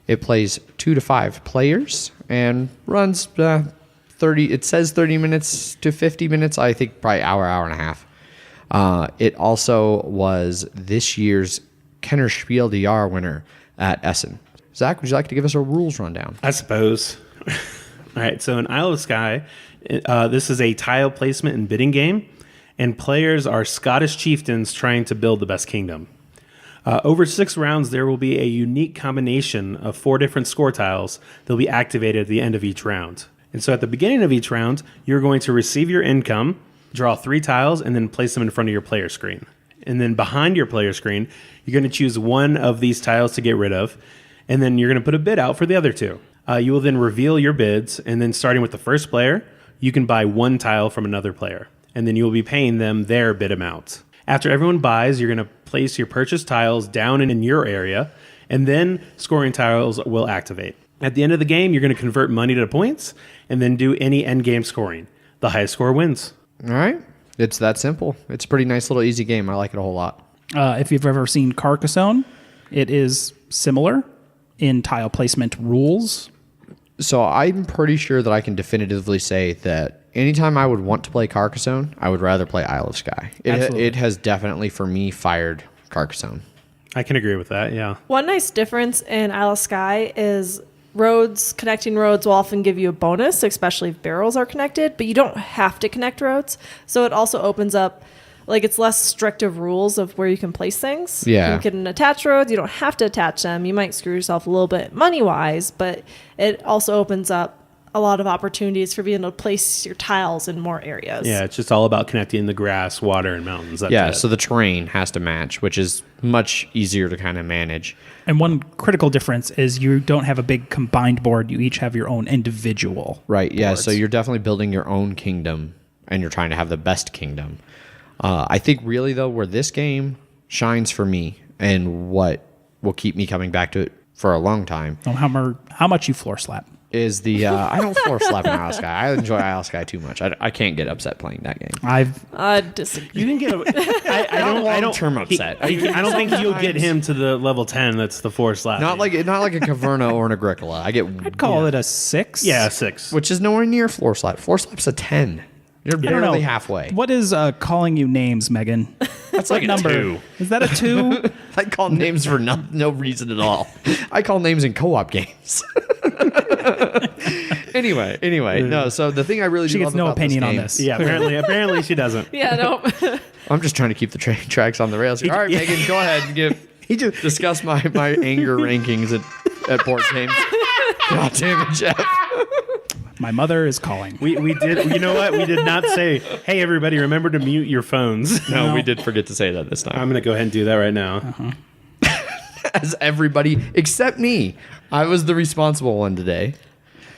It plays 2 to 5 players and runs 30. It says 30 minutes to 50 minutes. I think probably hour and a half. It also was this year's Kenner Spiel des Jahres winner at Essen. Zach, would you like to give us a rules rundown? I suppose. All right. So in Isle of Skye, this is a tile placement and bidding game, and players are Scottish chieftains trying to build the best kingdom. Over 6 rounds, there will be a unique combination of 4 different score tiles that will be activated at the end of each round. And so at the beginning of each round, you're going to receive your income, draw 3 tiles, and then place them in front of your player screen. And then behind your player screen, you're going to choose one of these tiles to get rid of, and then you're going to put a bid out for the other 2. You will then reveal your bids, and then starting with the first player, you can buy 1 tile from another player, and then you will be paying them their bid amount. After everyone buys, you're going to place your purchased tiles down in your area, and then scoring tiles will activate. At the end of the game, you're going to convert money to points, and then do any end game scoring. The highest score wins. All right. It's that simple. It's a pretty nice little easy game. I like it a whole lot. If you've ever seen Carcassonne, it is similar in tile placement rules. So I'm pretty sure that I can definitively say that anytime I would want to play Carcassonne, I would rather play Isle of Skye. Absolutely. It has definitely, for me, fired Carcassonne. I can agree with that, yeah. One nice difference in Isle of Skye is connecting roads will often give you a bonus, especially if barrels are connected, but you don't have to connect roads. So it also opens up, like, it's less strict of rules of where you can place things. Yeah. You can attach roads. You don't have to attach them. You might screw yourself a little bit money-wise, but it also opens up a lot of opportunities for being able to place your tiles in more areas. Yeah, it's just all about connecting the grass, water, and mountains. That's Yeah, it. so the terrain has to match, which is much easier to kind of manage. And one critical difference is you don't have a big combined board. You each have your own individual. Right, yeah, boards. so you're definitely building your own kingdom, and you're trying to have the best kingdom. I think really, though, where this game shines for me and what will keep me coming back to it for a long time Oh, how much you floor slap? is the I don't floor slap in Isle of Skye. I enjoy Isle of Skye too much. I can't get upset playing that game. I've Disagree. You can get a... I don't long-term upset. I don't think you'll get him to the level 10 that's the 4 slap. Not like a Caverna or an Agricola. I'd call it a 6. Yeah, 6. which is nowhere near floor slap. Floor slap's a 10. You're I don't know. barely halfway. What is calling you names, Megan? That's like a number? 2. Is that a 2? I call names for no reason at all. I call names in co-op games. Anyway, no. So the thing I really She do gets love no about opinion this on game- this. Yeah, apparently she doesn't. Yeah, no. I'm just trying to keep the train tracks on the rails. All right, Megan, go ahead and discuss my anger rankings at board games. God damn it, Jeff. My mother is calling. We did. You know what? We did not say, hey, everybody, remember to mute your phones. No, we did forget to say that this time. I'm going to go ahead and do that right now. As everybody except me, I was the responsible one today.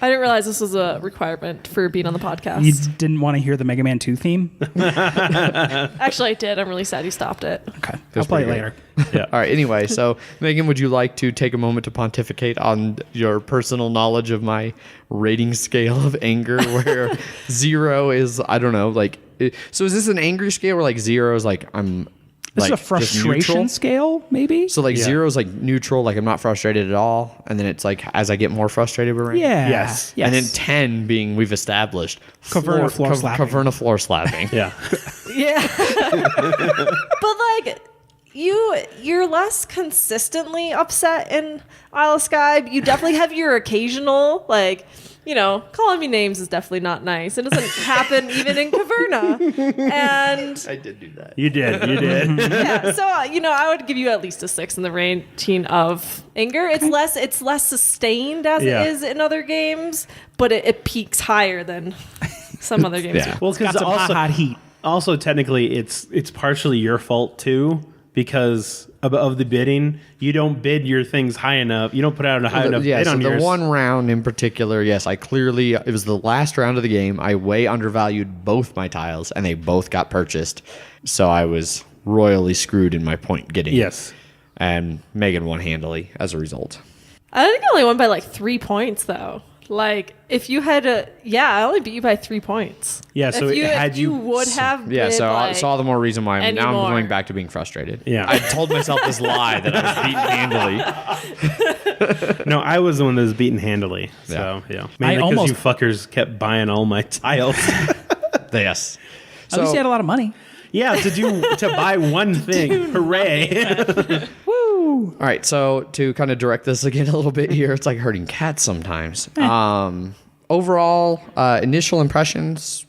I didn't realize this was a requirement for being on the podcast. You didn't want to hear the Mega Man 2 theme? Actually, I did. I'm really sad you stopped it. Okay. I'll play it pretty later. Yeah. All right. Anyway, so Megan, would you like to take a moment to pontificate on your personal knowledge of my rating scale of anger, where 0 is, I don't know, like, so is this an angry scale where like 0 is like I'm This is a just frustration neutral. scale, maybe? So like Yeah. 0 is like neutral, like I'm not frustrated at all, and then it's like as I get more frustrated with rain. Yeah. Yes. And then 10 being we've established Caverna floor slapping. Caverna floor slapping. Yeah. Yeah. But like you're less consistently upset in Isle of Skye. You definitely have your occasional, like, calling me names is definitely not nice. It doesn't happen even in Caverna. And I did do that. You did. yeah, so I would give you at least a 6 in the rating of anger. It's less sustained as Yeah. it is in other games, but it peaks higher than some other games. Yeah. Well, Got because some hot heat. also technically it's partially your fault too, because of the bidding. You don't bid your things high enough. You don't put out a high enough Yeah, bid so on the yours. one round in particular, yes, it was the last round of the game. I way undervalued both my tiles, and they both got purchased. So I was royally screwed in my point getting. Yes. And Megan won handily as a result. I think I only won by like 3 points though. Like if you had I only beat you by 3 points. Yeah, so if you would have Yeah, bid, so I like, saw the more reason why now I'm anymore. going back to being frustrated. Yeah. I told myself this lie that I was beaten handily. No, I was the one that was beaten handily. So yeah, mainly because almost- you fuckers kept buying all my tiles. Yes. At least you had a lot of money. Yeah, to buy one thing. Hooray! Woo! All right, so to kind of direct this again a little bit here, it's like herding cats sometimes. Overall, initial impressions,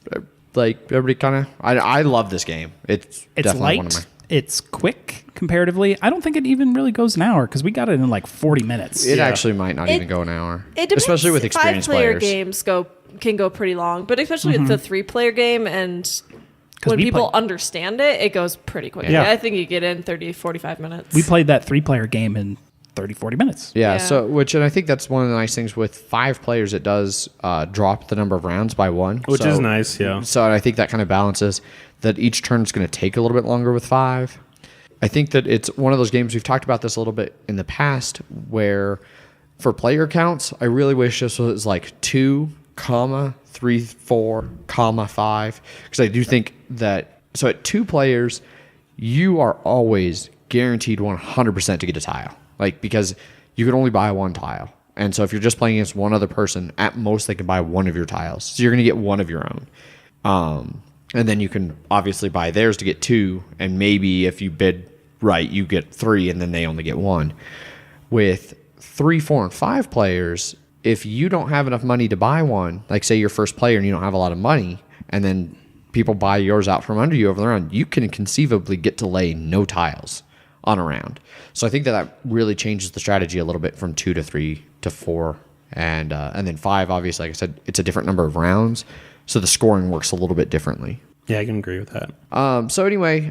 like everybody kind of, I love this game. It's definitely light. one of my. It's quick comparatively. I don't think it even really goes an hour because we got it in like 40 minutes. It Yeah. actually might not even go an hour, It depends. especially with experienced 5-player players. games can go pretty long, but especially with the 3-player game and when we people played- understand it, it goes pretty quickly. Yeah. I think you get in 30, 45 minutes. We played that 3-player game in 30, 40 minutes. Yeah, Yeah. so and I think that's one of the nice things with 5 players. It does drop the number of rounds by 1, Which so- is nice, yeah. So I think that kind of balances that each turn is going to take a little bit longer with 5. I think that it's one of those games, we've talked about this a little bit in the past, where for player counts, I really wish this was like 2, 3, 4, 5, because I do think that, so at 2 players, you are always guaranteed 100% to get a tile, like, because you can only buy 1 tile. And so if you're just playing against one other person, at most they can buy 1 of your tiles. So you're going to get 1 of your own. And then you can obviously buy theirs to get 2, and maybe if you bid right, you get 3, and then they only get 1. With 3, 4, and 5 players, if you don't have enough money to buy one, like say you're first player and you don't have a lot of money, and then people buy yours out from under you over the round, you can conceivably get to lay no tiles on a round. So I think that really changes the strategy a little bit from 2 to 3 to 4, and then 5. Obviously, like I said, it's a different number of rounds, so the scoring works a little bit differently. Yeah, I can agree with that. So anyway,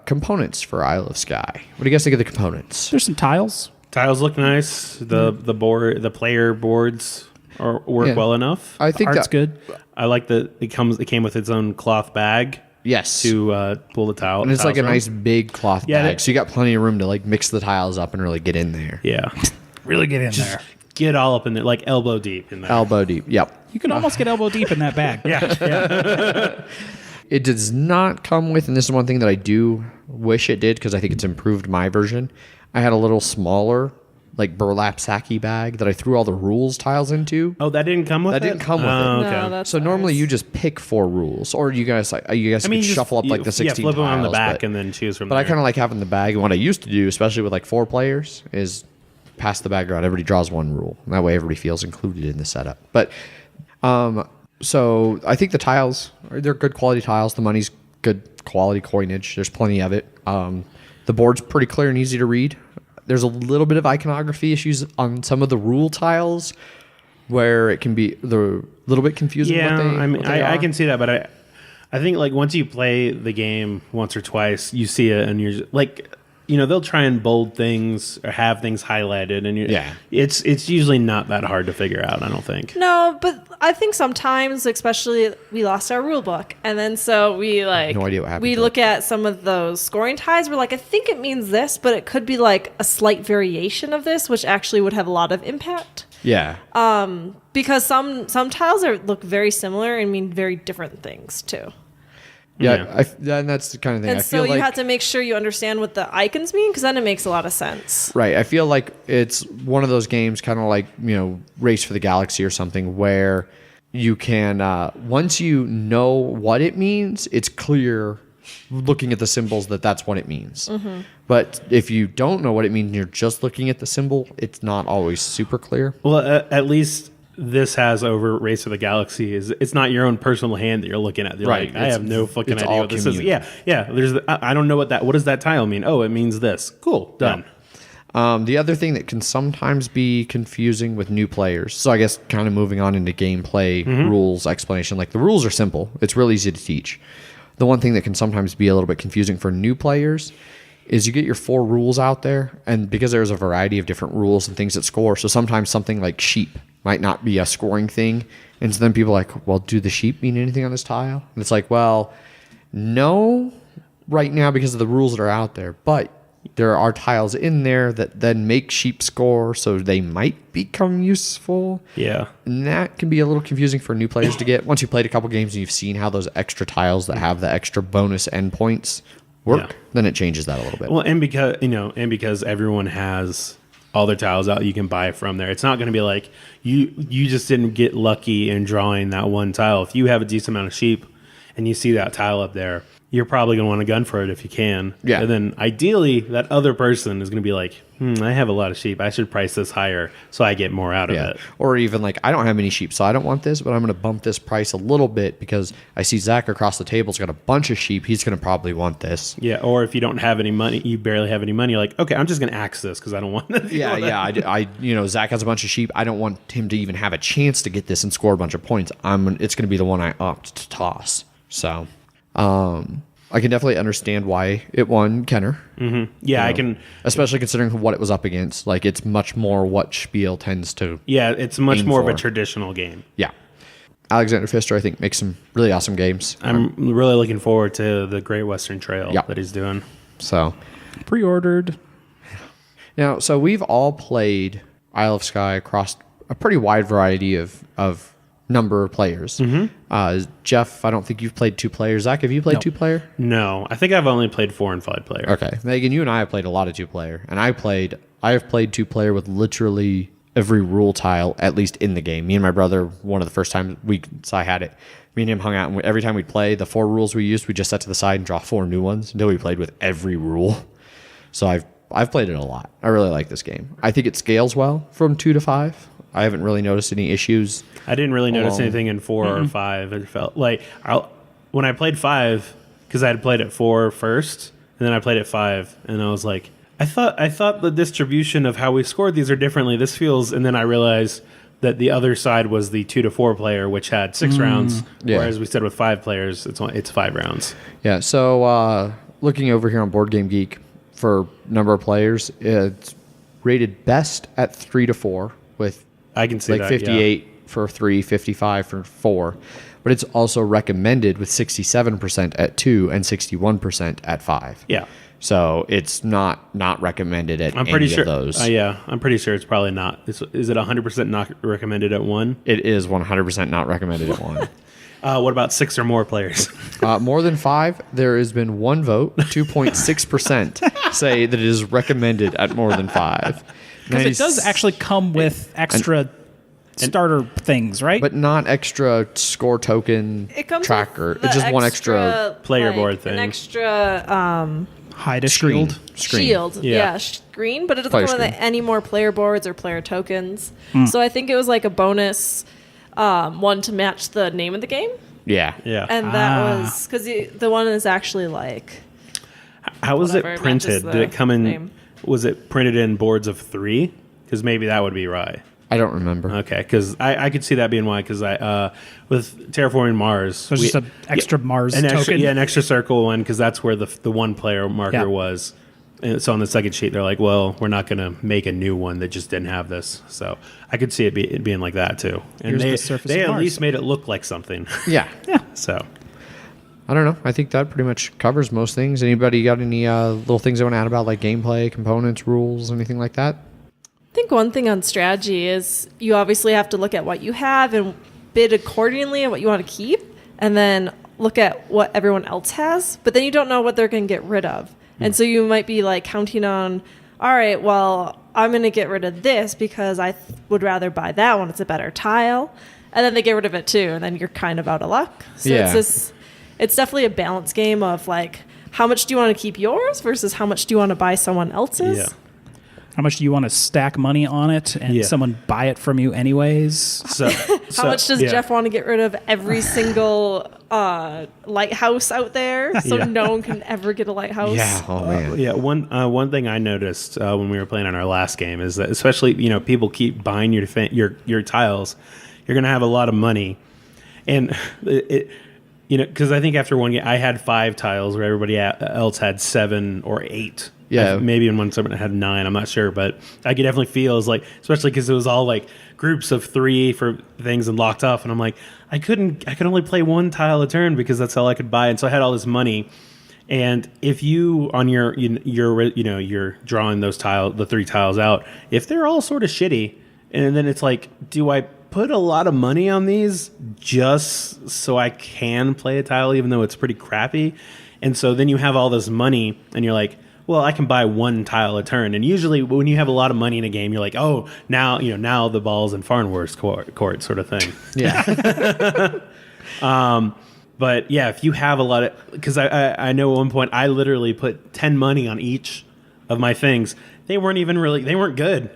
components for Isle of Skye. What do you guys think of the components? There's some tiles. Tiles look nice. The player boards work Yeah. well enough. I think Art's that good. I like that it came with its own cloth bag yes, to pull the tile. and it's like a tiles from. nice big cloth Yeah, bag, that- so you got plenty of room to like mix the tiles up and really get in there. Yeah, Really get in there. get all up in there, like elbow deep in there. Elbow deep. Yep. You can almost get elbow deep in that bag. Yeah. It does not come with, and this is one thing that I do wish it did because I think it's improved my version. I had a little smaller, like burlap sacky bag that I threw all the rules tiles into. Oh, that didn't come with That it? didn't come with Oh, it. okay. No, that's So normally nice. you just pick 4 rules, or you guys I could mean, you just- shuffle up like the 16 flip them on the tiles, back but- and then choose from But there. I kind of like having the bag. And what I used to do, especially with like 4 players, is pass the bag around. Everybody draws 1 rule. And that way everybody feels included in the setup. But so I think the tiles, they're good quality tiles. The money's good quality coinage. There's plenty of it. The board's pretty clear and easy to read. There's a little bit of iconography issues on some of the rule tiles where it can be a little bit confusing. Yeah, what they I are. can see that, but I think like once you play the game once or twice, you see it and you're just, like, you know, they'll try and bold things or have things highlighted, and it's usually not that hard to figure out. I don't think. No, but I think sometimes, especially, we lost our rule book, and then so we like No idea what happened we to look at some of those scoring ties. We're like, I think it means this, but it could be like a slight variation of this, which actually would have a lot of impact. Yeah. Because some tiles look very similar and mean very different things too. Yeah, and that's the kind of thing. And I so feel you like, have to make sure you understand what the icons mean, because then it makes a lot of sense. right. I feel like it's one of those games, kind of like, Race for the Galaxy or something, where you can, once you know what it means, it's clear looking at the symbols that's what it means. Mm-hmm. But if you don't know what it means and you're just looking at the symbol, it's not always super clear. Well, at least this has over Race for the Galaxy is it's not your own personal hand that you're looking at. You're Right. like, I have no fucking it's idea all what this is. communal. Yeah. I don't know what does that tile mean? Oh, it means this. Cool. Done. The other thing that can sometimes be confusing with new players, so I guess kind of moving on into gameplay rules explanation, like the rules are simple. It's real easy to teach. The one thing that can sometimes be a little bit confusing for new players is you get your 4 rules out there, and because there's a variety of different rules and things that score, so sometimes something like sheep might not be a scoring thing. And so then people are like, well, do the sheep mean anything on this tile? And it's like, well, no, right now because of the rules that are out there. But there are tiles in there that then make sheep score, so they might become useful. Yeah. And that can be a little confusing for new players to get. Once you've played a couple games and you've seen how those extra tiles that have the extra bonus endpoints work, then it changes that a little bit. Well, and because everyone has all their tiles out you can buy from there. It's not going to be like you just didn't get lucky in drawing that one tile. If you have a decent amount of sheep and you see that tile up there, you're probably going to want to gun for it if you can. Yeah. And then ideally that other person is going to be like, I have a lot of sheep. I should price this higher so I get more out of it. Or even like, I don't have any sheep, so I don't want this, but I'm going to bump this price a little bit because I see Zach across the table's got a bunch of sheep. He's going to probably want this. Yeah. Or if you don't have any money, you barely have any money, you're like, okay, I'm just going to axe this because I don't want this. I Zach has a bunch of sheep. I don't want him to even have a chance to get this and score a bunch of points. It's going to be the one I opt to toss. So, I can definitely understand why it won Kenner. Mm-hmm. Yeah, I can. Especially considering what it was up against. Like, it's much more what Spiel tends to. Yeah, it's much more of a for. traditional game. Yeah. Alexander Pfister, I think, makes some really awesome games. I'm really looking forward to the Great Western Trail that he's doing. So, Pre-ordered. now, so we've all played Isle of Skye across a pretty wide variety of number of players. Jeff, I don't think you've played 2-player. Zach, have you played 2-player? No, I think I've only played 4 and 5 player. Okay. Megan, you and I have played a lot of 2-player. And I have played 2-player with literally every rule tile, at least in the game. Me and my brother, one of the first times I had it, me and him hung out, and every time we'd play, the 4 rules we used, we just set to the side and draw 4 new ones until we played with every rule. So I've played it a lot. I really like this game. I think it scales well from 2 to 5. I haven't really noticed any issues. I didn't really notice anything in 4 or 5. It felt like when I played 5, because I had played it 4 first, and then I played it 5, and I was like, I thought the distribution of how we scored these are differently. This feels, and then I realized that the other side was the 2 to 4 player, which had 6 rounds, whereas we said with 5 players, it's 5 rounds. Yeah. So looking over here on Board Game Geek for number of players, it's rated best at 3 to 4 with. I can see like that, 58 for 3, 55 for 4. But it's also recommended with 67% at 2 and 61% at 5. Yeah. So it's not recommended at I'm pretty any sure, of those. I'm pretty sure it's probably not. Is it 100% not recommended at 1? It is 100% not recommended at 1. What about 6 or more players? More than 5, there has been 1 vote. 2.6% say that it is recommended at more than 5. Because it does actually come with extra starter things, right? But not extra score token It comes tracker. with It's just one extra player board thing. An extra hide a screen. shield. Yeah. Screen, but it doesn't Player come with screen. any more player boards or player tokens. So I think it was like a bonus one to match the name of the game. Yeah. Yeah. And that was because the one is actually like. How was whatever, it it matches printed? Did it the come in? name. Was it printed in boards of 3? Because maybe that would be right. I don't remember. Okay, because I could see that being why. Because with Terraforming Mars, So it's just an extra Mars an token. extra, an extra circle one, because that's where the 1 player marker was. And so on the second sheet, they're like, well, we're not going to make a new one that just didn't have this. So I could see it being like that too. And Here's the surface they of at Mars. least made it look like something. Yeah. So I don't know. I think that pretty much covers most things. Anybody got any little things they want to add about like gameplay, components, rules, anything like that? I think one thing on strategy is you obviously have to look at what you have and bid accordingly and what you want to keep. And then look at what everyone else has, but then you don't know what they're going to get rid of. And so you might be like counting on, all right, well, I'm going to get rid of this because I would rather buy that one. It's a better tile. And then they get rid of it too. And then you're kind of out of luck. So it's definitely a balance game of like, how much do you want to keep yours versus how much do you want to buy someone else's? Yeah. How much do you want to stack money on it and someone buy it from you anyways? So How much does Jeff want to get rid of every single lighthouse out there so no one can ever get a lighthouse? Yeah. Oh man. One thing I noticed when we were playing on our last game is that especially people keep buying your tiles, you're gonna have a lot of money, and because I think after one game I had 5 tiles where everybody else had 7 or 8. Yeah, maybe in one segment I had 9. I'm not sure, but I could definitely feel as like, especially because it was all like groups of 3 for things and locked off, and I'm like, I could only play 1 tile a turn because that's all I could buy, and so I had all this money. And if you on you're drawing the 3 tiles out, if they're all sort of shitty, and then it's like, do I put a lot of money on these just so I can play a tile even though it's pretty crappy? And so then you have all this money, and you're like, well, I can buy 1 tile a turn. And usually when you have a lot of money in a game, you're like, oh, now the ball's in Farnworth's court sort of thing. Yeah. But yeah, if you have a lot of, because I know at one point I literally put 10 money on each of my things. They weren't good.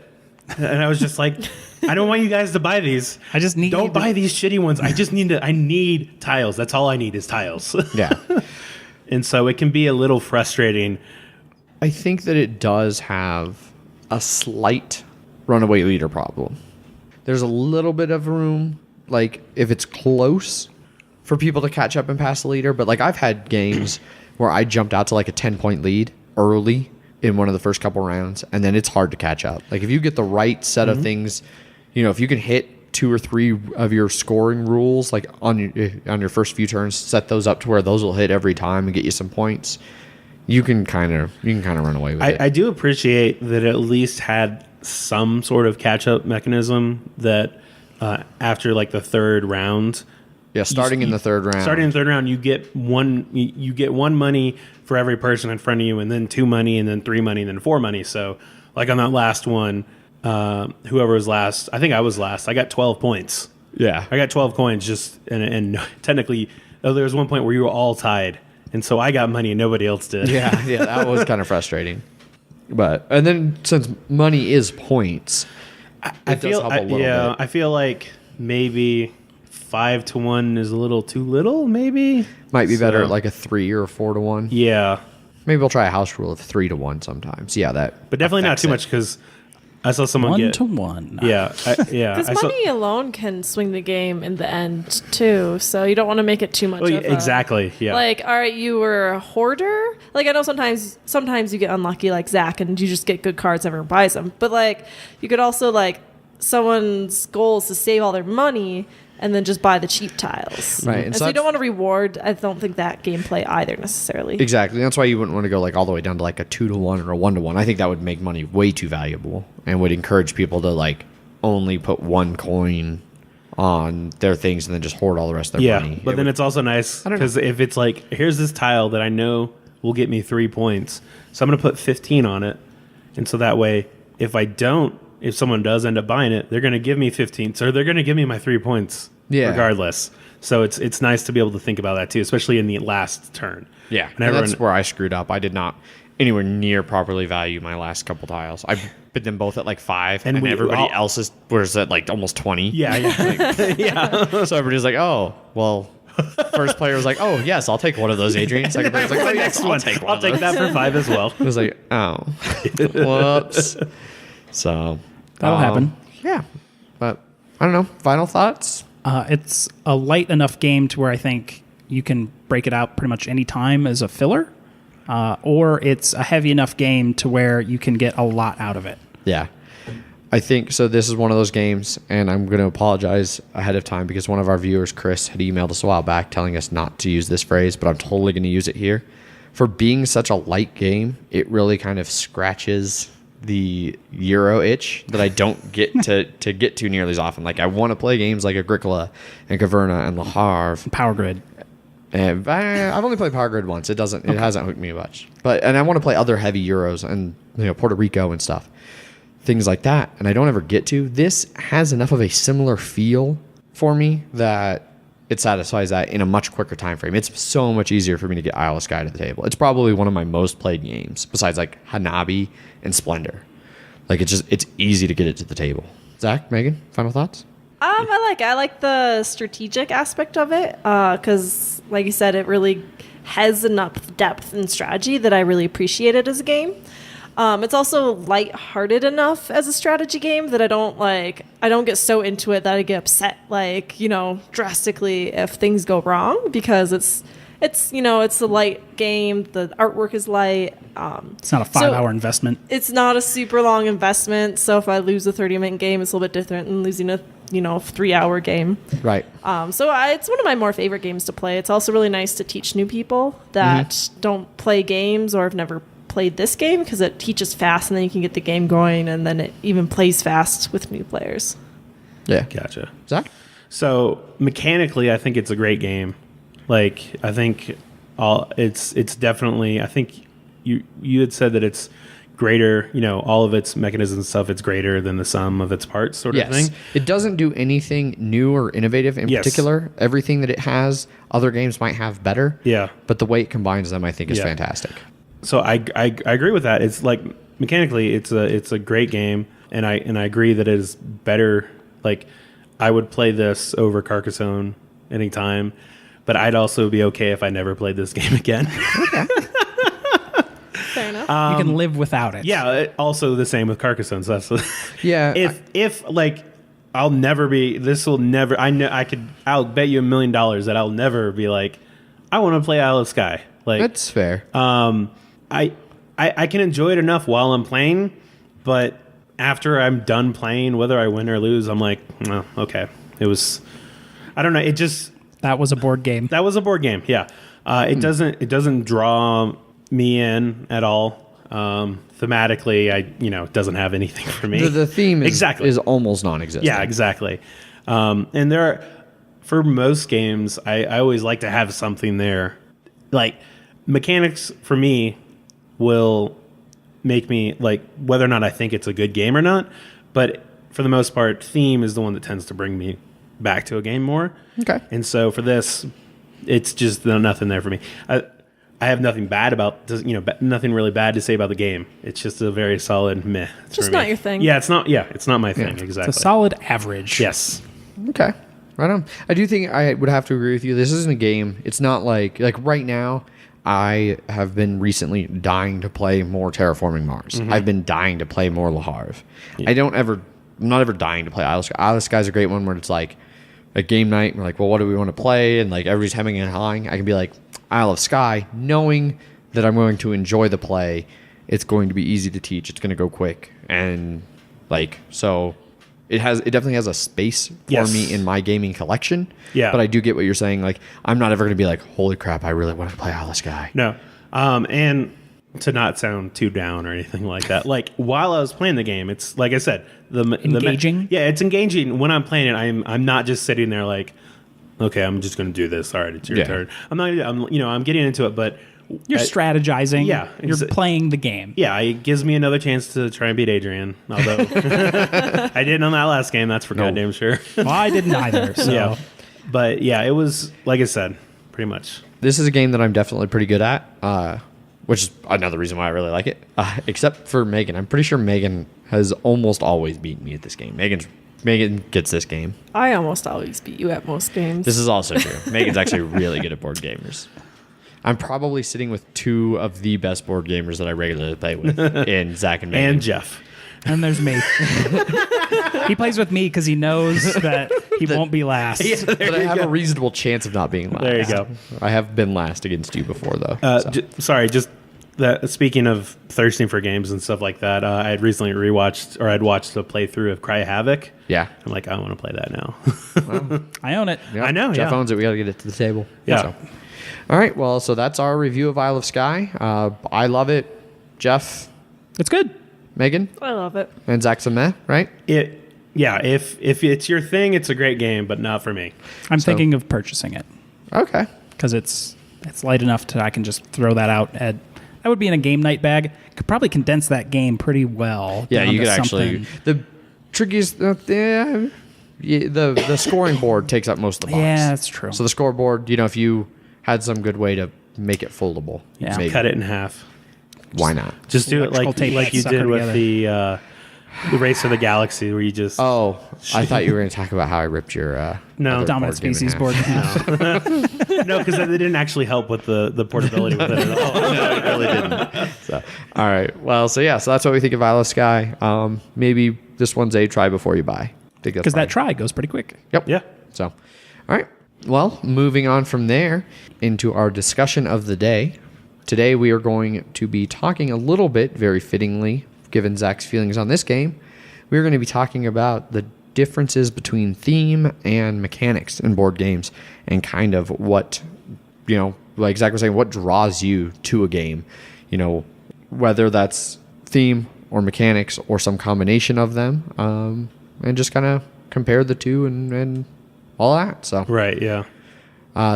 And I was just like, I don't want you guys to buy these. Don't buy these shitty ones. I need tiles. That's all I need is tiles. Yeah. And so it can be a little frustrating. I think that it does have a slight runaway leader problem. There's a little bit of room, like if it's close, for people to catch up and pass the leader. But like I've had games where I jumped out to like a 10-point lead early in one of the first couple rounds, and then it's hard to catch up. Like if you get the right set of things, if you can hit 2 or 3 of your scoring rules, like on your first few turns, set those up to where those will hit every time and get you some points. You can kind of run away with it. I do appreciate that it at least had some sort of catch up mechanism that after like the 3rd round. Yeah, starting in the 3rd round. Starting in the 3rd round, you get one money for every person in front of you, and then 2 money, and then 3 money, and then 4 money. So, like on that last one, whoever was last, I think I was last. I got 12 points. Yeah, I got 12 coins. Just and technically, there was one point where you were all tied, and so I got money and nobody else did. Yeah, that was kind of frustrating. And then since money is points, I feel like maybe 5 to 1 is a little too little, maybe. Might be better at like a 3 or a 4 to 1. Yeah. Maybe we'll try a house rule of 3 to 1 sometimes. Yeah, that. But definitely not too much, because I saw someone 1 get to 1. Yeah, because money alone can swing the game in the end too. So you don't want to make it too much. Exactly. Yeah. Like, all right, you were a hoarder. Like, I know sometimes you get unlucky, like Zach, and you just get good cards, everyone buys them. But like, you could also like someone's goal is to save all their money and then just buy the cheap tiles. Right. And so you don't want to reward, I don't think, that gameplay either necessarily. Exactly. That's why you wouldn't want to go like all the way down to like a 2 to 1 or a 1 to 1. I think that would make money way too valuable and would encourage people to like only put 1 coin on their things and then just hoard all the rest of their money. But then it's also nice because if it's like, here's this tile that I know will get me 3 points, so I'm going to put 15 on it. And so that way, if someone does end up buying it, they're going to give me 15. So they're going to give me my 3 points regardless. So it's nice to be able to think about that too, especially in the last turn. Yeah, and that's where I screwed up. I did not anywhere near properly value my last couple tiles. I bid them both at like 5, and everybody else's was at like almost 20. Yeah. Yeah. So everybody's like, oh, well, first player was like, oh, yes, I'll take one of those, Adrian. Second player was like, oh, yes, I'll take one. I'll take that for 5 as well. I was like, oh, whoops. So that'll happen. Yeah, but I don't know. Final thoughts? It's a light enough game to where I think you can break it out pretty much any time as a filler, or it's a heavy enough game to where you can get a lot out of it. Yeah, I think so. This is one of those games, and I'm going to apologize ahead of time because one of our viewers, Chris, had emailed us a while back telling us not to use this phrase, but I'm totally going to use it here. For being such a light game, it really kind of scratches the Euro itch that I don't get to get to nearly as often. Like I want to play games like Agricola and Caverna and Le Havre, Power Grid. And I've only played Power Grid once. It hasn't hooked me much. And I want to play other heavy Euros and Puerto Rico and stuff, things like that. And I don't ever get to. This has enough of a similar feel for me that it satisfies that in a much quicker time frame. It's so much easier for me to get Isle of Skye to the table. It's probably one of my most played games besides like Hanabi and Splendor. Like it's easy to get it to the table. Zach, Megan, final thoughts? I like the strategic aspect of it because, like you said, it really has enough depth and strategy that I really appreciate it as a game. It's also lighthearted enough as a strategy game that I don't get so into it that I get upset, drastically if things go wrong, because it's a light game. The artwork is light. It's not a 5-hour investment. It's not a super long investment. So if I lose a 30-minute game, it's a little bit different than losing a 3-hour game. Right. It's one of my more favorite games to play. It's also really nice to teach new people that don't play games or have never played this game, because it teaches fast and then you can get the game going, and then it even plays fast with new players. Yeah. Gotcha. Zach? So mechanically, I think it's a great game. Like, I think it's definitely, I think you had said that it's greater, all of its mechanisms and stuff, it's greater than the sum of its parts sort of thing. It doesn't do anything new or innovative in particular. Everything that it has, other games might have better. Yeah. But the way it combines them, I think, is fantastic. So I agree with that. It's like mechanically it's a great game, and I agree that it is better. Like, I would play this over Carcassonne anytime, but I'd also be okay if I never played this game again. Okay. Fair enough. You can live without it. Yeah. Also the same with Carcassonne. So that's Yeah. If I'll never be. This will never. I know. I'll bet you $1 million that I'll never be like, I want to play Isle of Skye. Like, That's fair. I can enjoy it enough while I'm playing, but after I'm done playing, whether I win or lose, I'm like, oh, okay. It was, I don't know. It just, That was a board game. that was a board game. Yeah. It doesn't draw me in at all. Thematically, it doesn't have anything for me. The theme exactly is almost non-existent. Yeah, exactly. And for most games, I always like to have something there. Like, mechanics for me will make me, like, whether or not I think it's a good game or not. But for the most part, theme is the one that tends to bring me back to a game more. Okay. And so for this, it's just nothing there for me. I have nothing bad nothing really bad to say about the game. It's just a very solid meh. Just not your thing. Yeah, it's not my thing. Yeah. Exactly. It's a solid average. Yes. Okay. Right on. I do think I would have to agree with you. This isn't a game. It's not like right now, I have been recently dying to play more Terraforming Mars. Mm-hmm. I've been dying to play more Le Havre. Yeah. I'm not ever dying to play Isle of Skye. Isle of Skye is a great one where it's like a game night. And we're like, well, what do we want to play? And like everybody's hemming and hawing. I can be like, Isle of Skye, knowing that I'm going to enjoy the play. It's going to be easy to teach. It's going to go quick. And so it definitely has a space for me in my gaming collection. Yeah. But I do get what you're saying. Like, I'm not ever going to be like, holy crap, I really want to play Isle of Skye. No. And to not sound too down or anything like that. Like, while I was playing the game, it's like I said, Engaging? It's engaging. When I'm playing it, I'm not just sitting there like, okay, I'm just going to do this. All right, it's your turn. I'm getting into it, but You're strategizing. Yeah, You're playing the game. yeah, it gives me another chance to try and beat Adrian. Although I didn't on that last game, that's for goddamn sure. Well, I didn't either. So. Yeah, but yeah, it was like I said, pretty much. This is a game that I'm definitely pretty good at, which is another reason why I really like it. Except for Megan. I'm pretty sure Megan has almost always beaten me at this game. Megan gets this game. I almost always beat you at most games. This is also true. Megan's actually really good at board gamers. I'm probably sitting with two of the best board gamers that I regularly play with in Zach and Megan. And Jeff. And there's me. He plays with me because he knows that he won't be last. Yeah, But I have a reasonable chance of not being last. There you go. I have been last against you before, though. Speaking of thirsting for games and stuff like that, I had recently I'd watched a playthrough of Cry Havoc. Yeah. I'm like, I want to play that now. I own it. Yep. I know, Jeff yeah. owns it. We got to get it to the table. Yeah. So. All right. Well, so that's our review of Isle of Skye. I love it. Jeff, It's good. Megan, I love it. and Zach's a meh, right? If it's your thing, it's a great game, but not for me. I'm thinking of purchasing it. Okay. because it's light enough to I can just throw that out. That would be in a game night bag. Could probably condense that game pretty well. Yeah, down you to could actually. something. The trickiest, the scoring board takes up most of the box. Yeah, that's true. So the scoreboard, if you had some good way to make it foldable, Yeah. maybe. Cut it in half. Why not? Just do it Electrical tape like you sucker did with together. the Race of the Galaxy, where you just Oh, I thought you were going to talk about how I ripped your No. other Dominant board game in Species half. board in half. no, because they didn't actually help with the portability with it at all. No, it really didn't. So, all right. Well, so that's what we think of Isle of Skye. Maybe this one's a try before you buy. Because that try goes pretty quick. Yep. Yeah. So, all right. Well, moving on from there into our discussion of the day. Today we are going to be talking a little bit, very fittingly, given Zach's feelings on this game, we're going to be talking about the differences between theme and mechanics in board games and kind of what, like Zach was saying, what draws you to a game, whether that's theme or mechanics or some combination of them, and just kind of compare the two and all that. So, Right, yeah.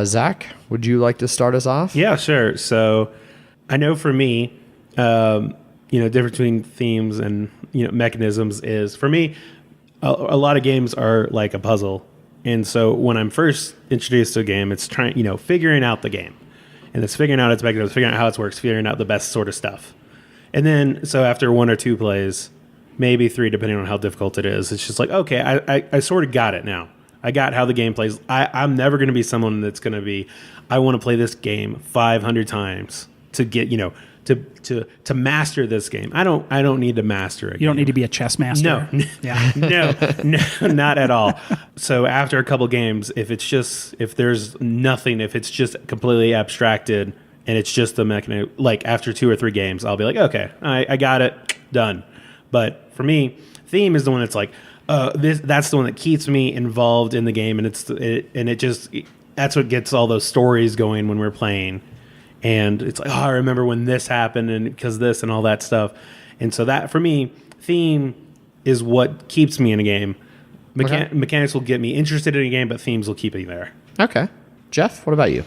Zach, would you like to start us off? Yeah, sure. So I know for me, difference between themes and mechanisms is, for me, a lot of games are like a puzzle. And so when I'm first introduced to a game, it's figuring out the game. And it's figuring out its mechanisms, figuring out how it works, figuring out the best sort of stuff. And then, so after 1 or 2 plays, maybe 3, depending on how difficult it is, it's just like, okay, I sort of got it now. I got how the game plays. I'm never going to be someone that's going to be, I want to play this game 500 times to get, to master this game. I don't need to master it. You don't need to be a chess master. No, Yeah. no, not at all. So after a couple games, if there's nothing, if it's just completely abstracted and it's just the mechanism, like after 2 or 3 games, I'll be like, okay, I got it, done. But for me, theme is the one that's like, that's the one that keeps me involved in the game, and that's what gets all those stories going when we're playing. And it's like, I remember when this happened, and because this and all that stuff. And so that, for me, theme is what keeps me in a game. Mechanics will get me interested in a game, but themes will keep me there. Okay. Jeff, what about you?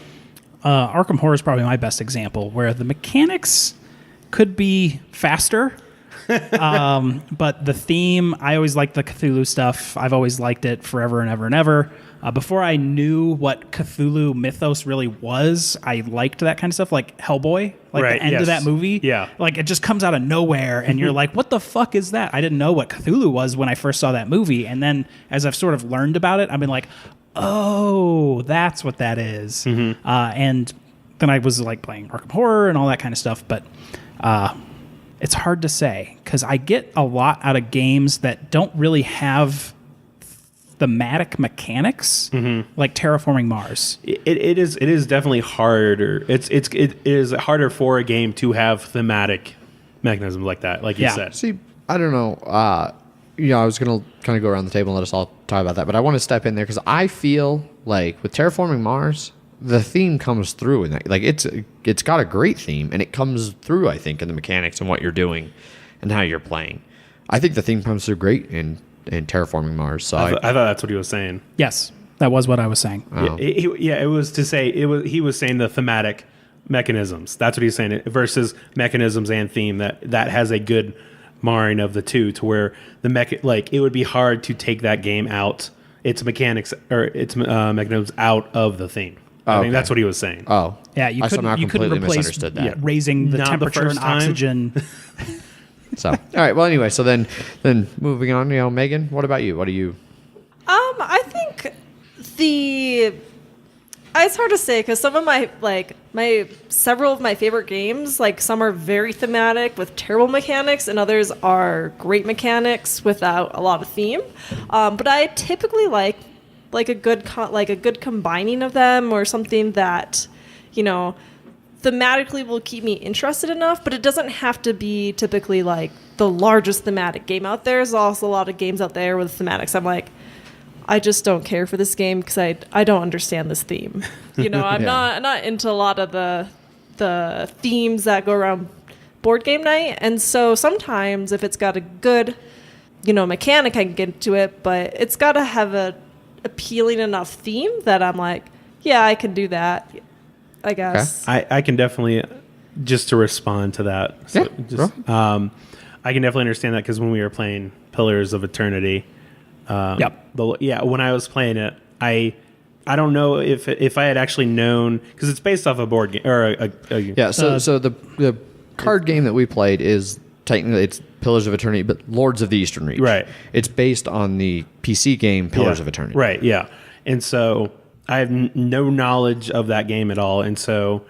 Arkham Horror is probably my best example, where the mechanics could be faster. But the theme, I always liked the Cthulhu stuff. I've always liked it forever and ever and ever. Before I knew what Cthulhu mythos really was, I liked that kind of stuff, like Hellboy, like Right, the end yes. of that movie. Yeah. Like it just comes out of nowhere, and you're like, what the fuck is that? I didn't know what Cthulhu was when I first saw that movie. And then as I've sort of learned about it, I've been like, oh, that's what that is. And then I was like playing Arkham Horror and all that kind of stuff. But it's hard to say, because I get a lot out of games that don't really have thematic mechanics, like Terraforming Mars. It is definitely harder. It is harder for a game to have thematic mechanisms like that, like you said. See, I don't know. I was going to kind of go around the table and let us all talk about that, but I want to step in there because I feel like with Terraforming Mars, the theme comes through in that. Like it's got a great theme, and it comes through, I think, in the mechanics and what you're doing and how you're playing. I think the theme comes through great in Terraforming Mars. So I thought that's what he was saying. Yes, that was what I was saying. It was to say he was saying the thematic mechanisms. That's what he's saying versus mechanisms and theme that has a good marring of the two, to where the it would be hard to take that game out, its mechanics or its mechanisms out of the theme. I think that's what he was saying. Oh, Yeah, you I somehow couldn't completely replace misunderstood that. raising the Not the temperature first and time. oxygen. So, all right. Well, anyway, so then moving on, Megan, what about you? What do you? I think it's hard to say because some of several of my favorite games, like some are very thematic with terrible mechanics, and others are great mechanics without a lot of theme. But I typically like a good combining of them, or something that, thematically will keep me interested enough, but it doesn't have to be typically like the largest thematic game out there. There's also a lot of games out there with thematics I'm like, I just don't care for this game because I don't understand this theme. I'm not into a lot of the themes that go around board game night. And so sometimes if it's got a good, mechanic, I can get into it, but it's got to have a appealing enough theme that I'm like, yeah, I can do that. I guess. I can definitely, just to respond to that. So Yeah, I can definitely understand that because when we were playing Pillars of Eternity, when I was playing it, I don't know if I had actually known, because it's based off a board game or So the card game that we played is technically it's Pillars of Eternity, but Lords of the Eastern Reach. Right. It's based on the PC game Pillars of Eternity. Right. Yeah. And so I have no knowledge of that game at all, and so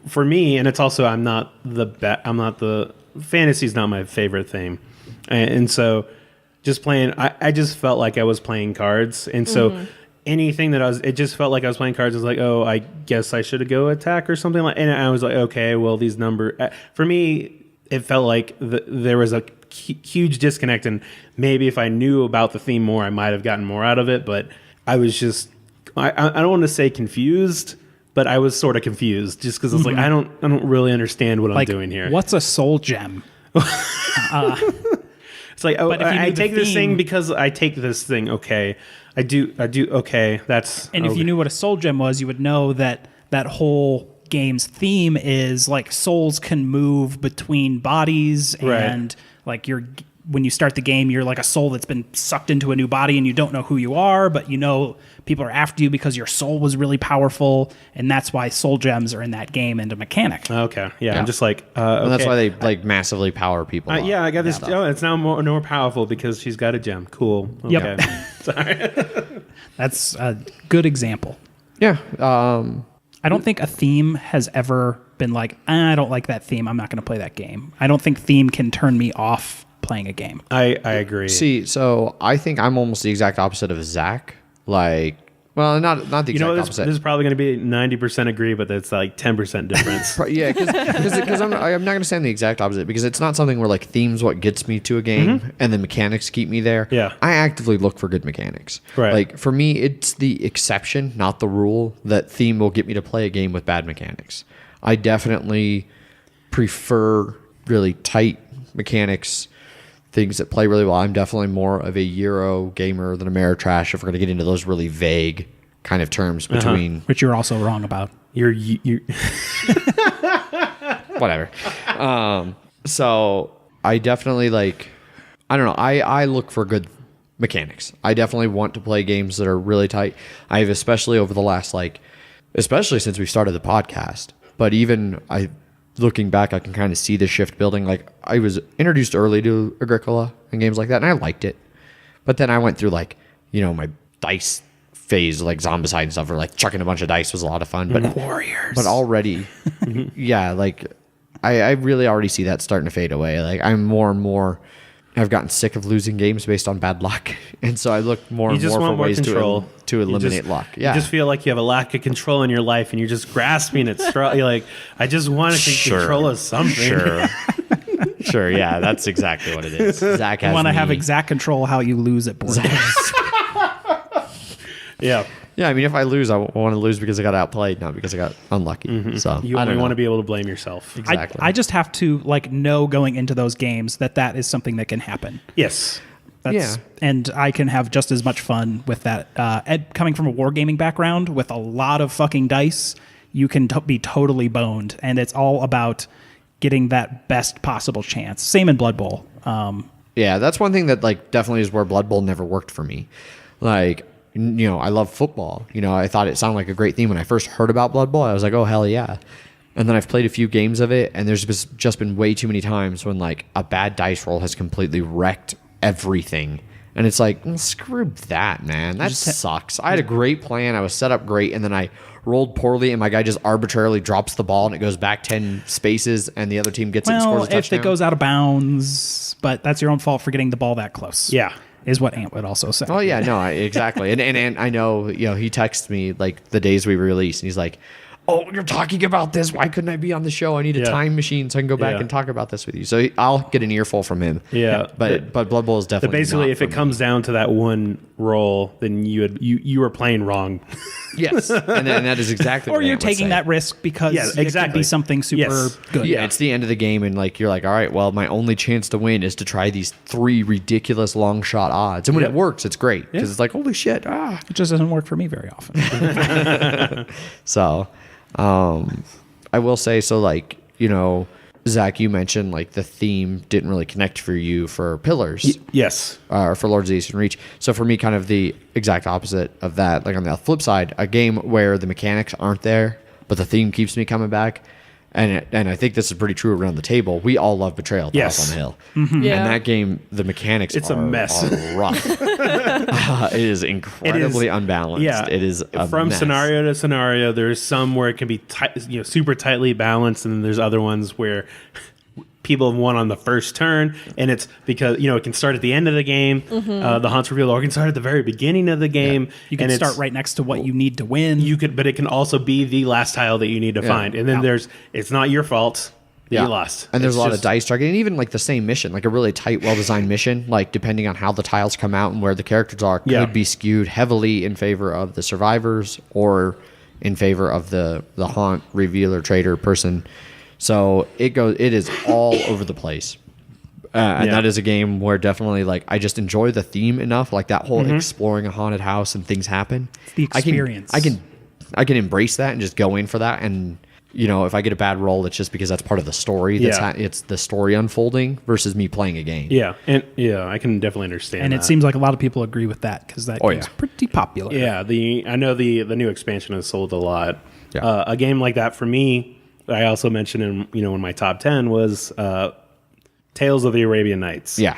for me, and it's also I'm not the fantasy's not my favorite thing, and so just playing, I just felt like I was playing cards, and so anything that it just felt like I was playing cards. I was like, oh, I guess I should go attack or something like, and I was like, okay, well these numbers for me, it felt like there was a huge disconnect, and maybe if I knew about the theme more, I might have gotten more out of it, but I was just I don't want to say confused, but I was sort of confused just because I was like, I don't really understand what I'm doing here. What's a soul gem? It's like, oh, I take this thing because I take this thing. Okay, I do. Okay, that's. And if you knew what a soul gem was, you would know that whole game's theme is like souls can move between bodies, and like when you start the game, you're like a soul that's been sucked into a new body, and you don't know who you are, but you know people are after you because your soul was really powerful, and that's why soul gems are in that game and a mechanic. Okay, yeah. I'm just like, and that's why they like massively power people up. Yeah, I got this. Oh, it's now more powerful because she's got a gem. Cool. Okay. Yep. Sorry. That's a good example. Yeah. I don't think a theme has ever been like, I don't like that theme, I'm not going to play that game. I don't think theme can turn me off playing a game. I agree. See, so I think I'm almost the exact opposite of Zach. Like, well, not the exact opposite. This is probably going to be 90% agree, but that's like 10% difference. Yeah, because I'm not going to say I'm the exact opposite, because it's not something where like theme's what gets me to a game and the mechanics keep me there. Yeah. I actively look for good mechanics. Right. Like for me, it's the exception, not the rule, that theme will get me to play a game with bad mechanics. I definitely prefer really tight mechanics, things that play really well. I'm definitely more of a Euro gamer than a Ameritrash if we're going to get into those really vague kind of terms between... Which you're also wrong about. You're Whatever. So I definitely like... I don't know. I look for good mechanics. I definitely want to play games that are really tight. I've especially over the last especially since we started the podcast, but even looking back, I can kind of see the shift building. Like I was introduced early to Agricola and games like that, and I liked it. But then I went through my dice phase, like Zombicide and stuff, or like chucking a bunch of dice was a lot of fun. But Warriors. But already, yeah, like I really already see that starting to fade away. Like I'm more and more, I've gotten sick of losing games based on bad luck, and so I look more and more for ways to eliminate luck. Yeah, you just feel like you have a lack of control in your life, and you're just grasping at straw. You're like, I just want to take control of something. Sure, yeah, that's exactly what it is. Zach has want to have exact control how you lose at board games. Yeah. Yeah, I mean, if I lose, I want to lose because I got outplayed, not because I got unlucky. So you only want to be able to blame yourself. Exactly. I just have to know going into those games that is something that can happen. Yes. And I can have just as much fun with that. Ed, coming from a wargaming background with a lot of fucking dice, you can be totally boned, and it's all about getting that best possible chance. Same in Blood Bowl. Yeah, that's one thing that definitely is where Blood Bowl never worked for me. I love football. I thought it sounded like a great theme when I first heard about Blood Bowl. I was like, oh, hell yeah. And then I've played a few games of it, and there's just been way too many times when a bad dice roll has completely wrecked everything. And it's like, screw that, man. That sucks. I had a great plan. I was set up great, and then I rolled poorly, and my guy just arbitrarily drops the ball, and it goes back 10 spaces, and the other team gets it and scores a touchdown. If it goes out of bounds, but that's your own fault for getting the ball that close. Yeah. Is what Ant would also say. Oh yeah, no, exactly. and I know, he texts me the days we release, and he's like, "Oh, you're talking about this. Why couldn't I be on the show? I need a time machine so I can go back and talk about this with you." So I'll get an earful from him. Yeah, but Blood Bowl is definitely. But basically, not if it comes down to that one roll, then you were playing wrong. Yes, and that is exactly. Or you're taking that risk because it could be something super good. Yeah, it's the end of the game, and you're like, all right, well, my only chance to win is to try these 3 ridiculous long shot odds, and when it works, it's great because it's like, holy shit, It just doesn't work for me very often. So, I will say, so like, you know, Zach, you mentioned like the theme didn't really connect for you for Pillars. Yes. Or for Lords of the Eastern Reach. So for me, kind of the exact opposite of that. Like on the flip side, a game where the mechanics aren't there, but the theme keeps me coming back. And I think this is pretty true around the table. We all love Betrayal at the House on the Hill. Yeah. And that game, the mechanics It's a mess. are rough. It is incredibly unbalanced. Yeah. It is a from mess. scenario to scenario. There's some where it can be super tightly balanced, and then there's other ones where people have won on the first turn, and it's because it can start at the end of the game, the haunts reveal, or it can start at the very beginning of the game. You can start right next to what you need to win. But it can also be the last tile that you need to find, and then it's not your fault that you lost. And there's It's a lot just- of dice targeting, and even like the same mission, like a really tight, well-designed mission, like depending on how the tiles come out and where the characters are, could be skewed heavily in favor of the survivors or in favor of the haunt revealer trader person. So it is all over the place. And that is a game where definitely like I just enjoy the theme enough, like that whole exploring a haunted house and things happen. It's the experience. I can embrace that and just go in for that. And if I get a bad roll, it's just because that's part of the story. It's the story unfolding versus me playing a game. Yeah, and I can definitely understand. And that. it seems like a lot of people agree with that because that game's pretty popular. Yeah, I know the new expansion has sold a lot. Yeah. A game like that for me, I also mentioned in my top 10 was Tales of the Arabian Nights. Yeah.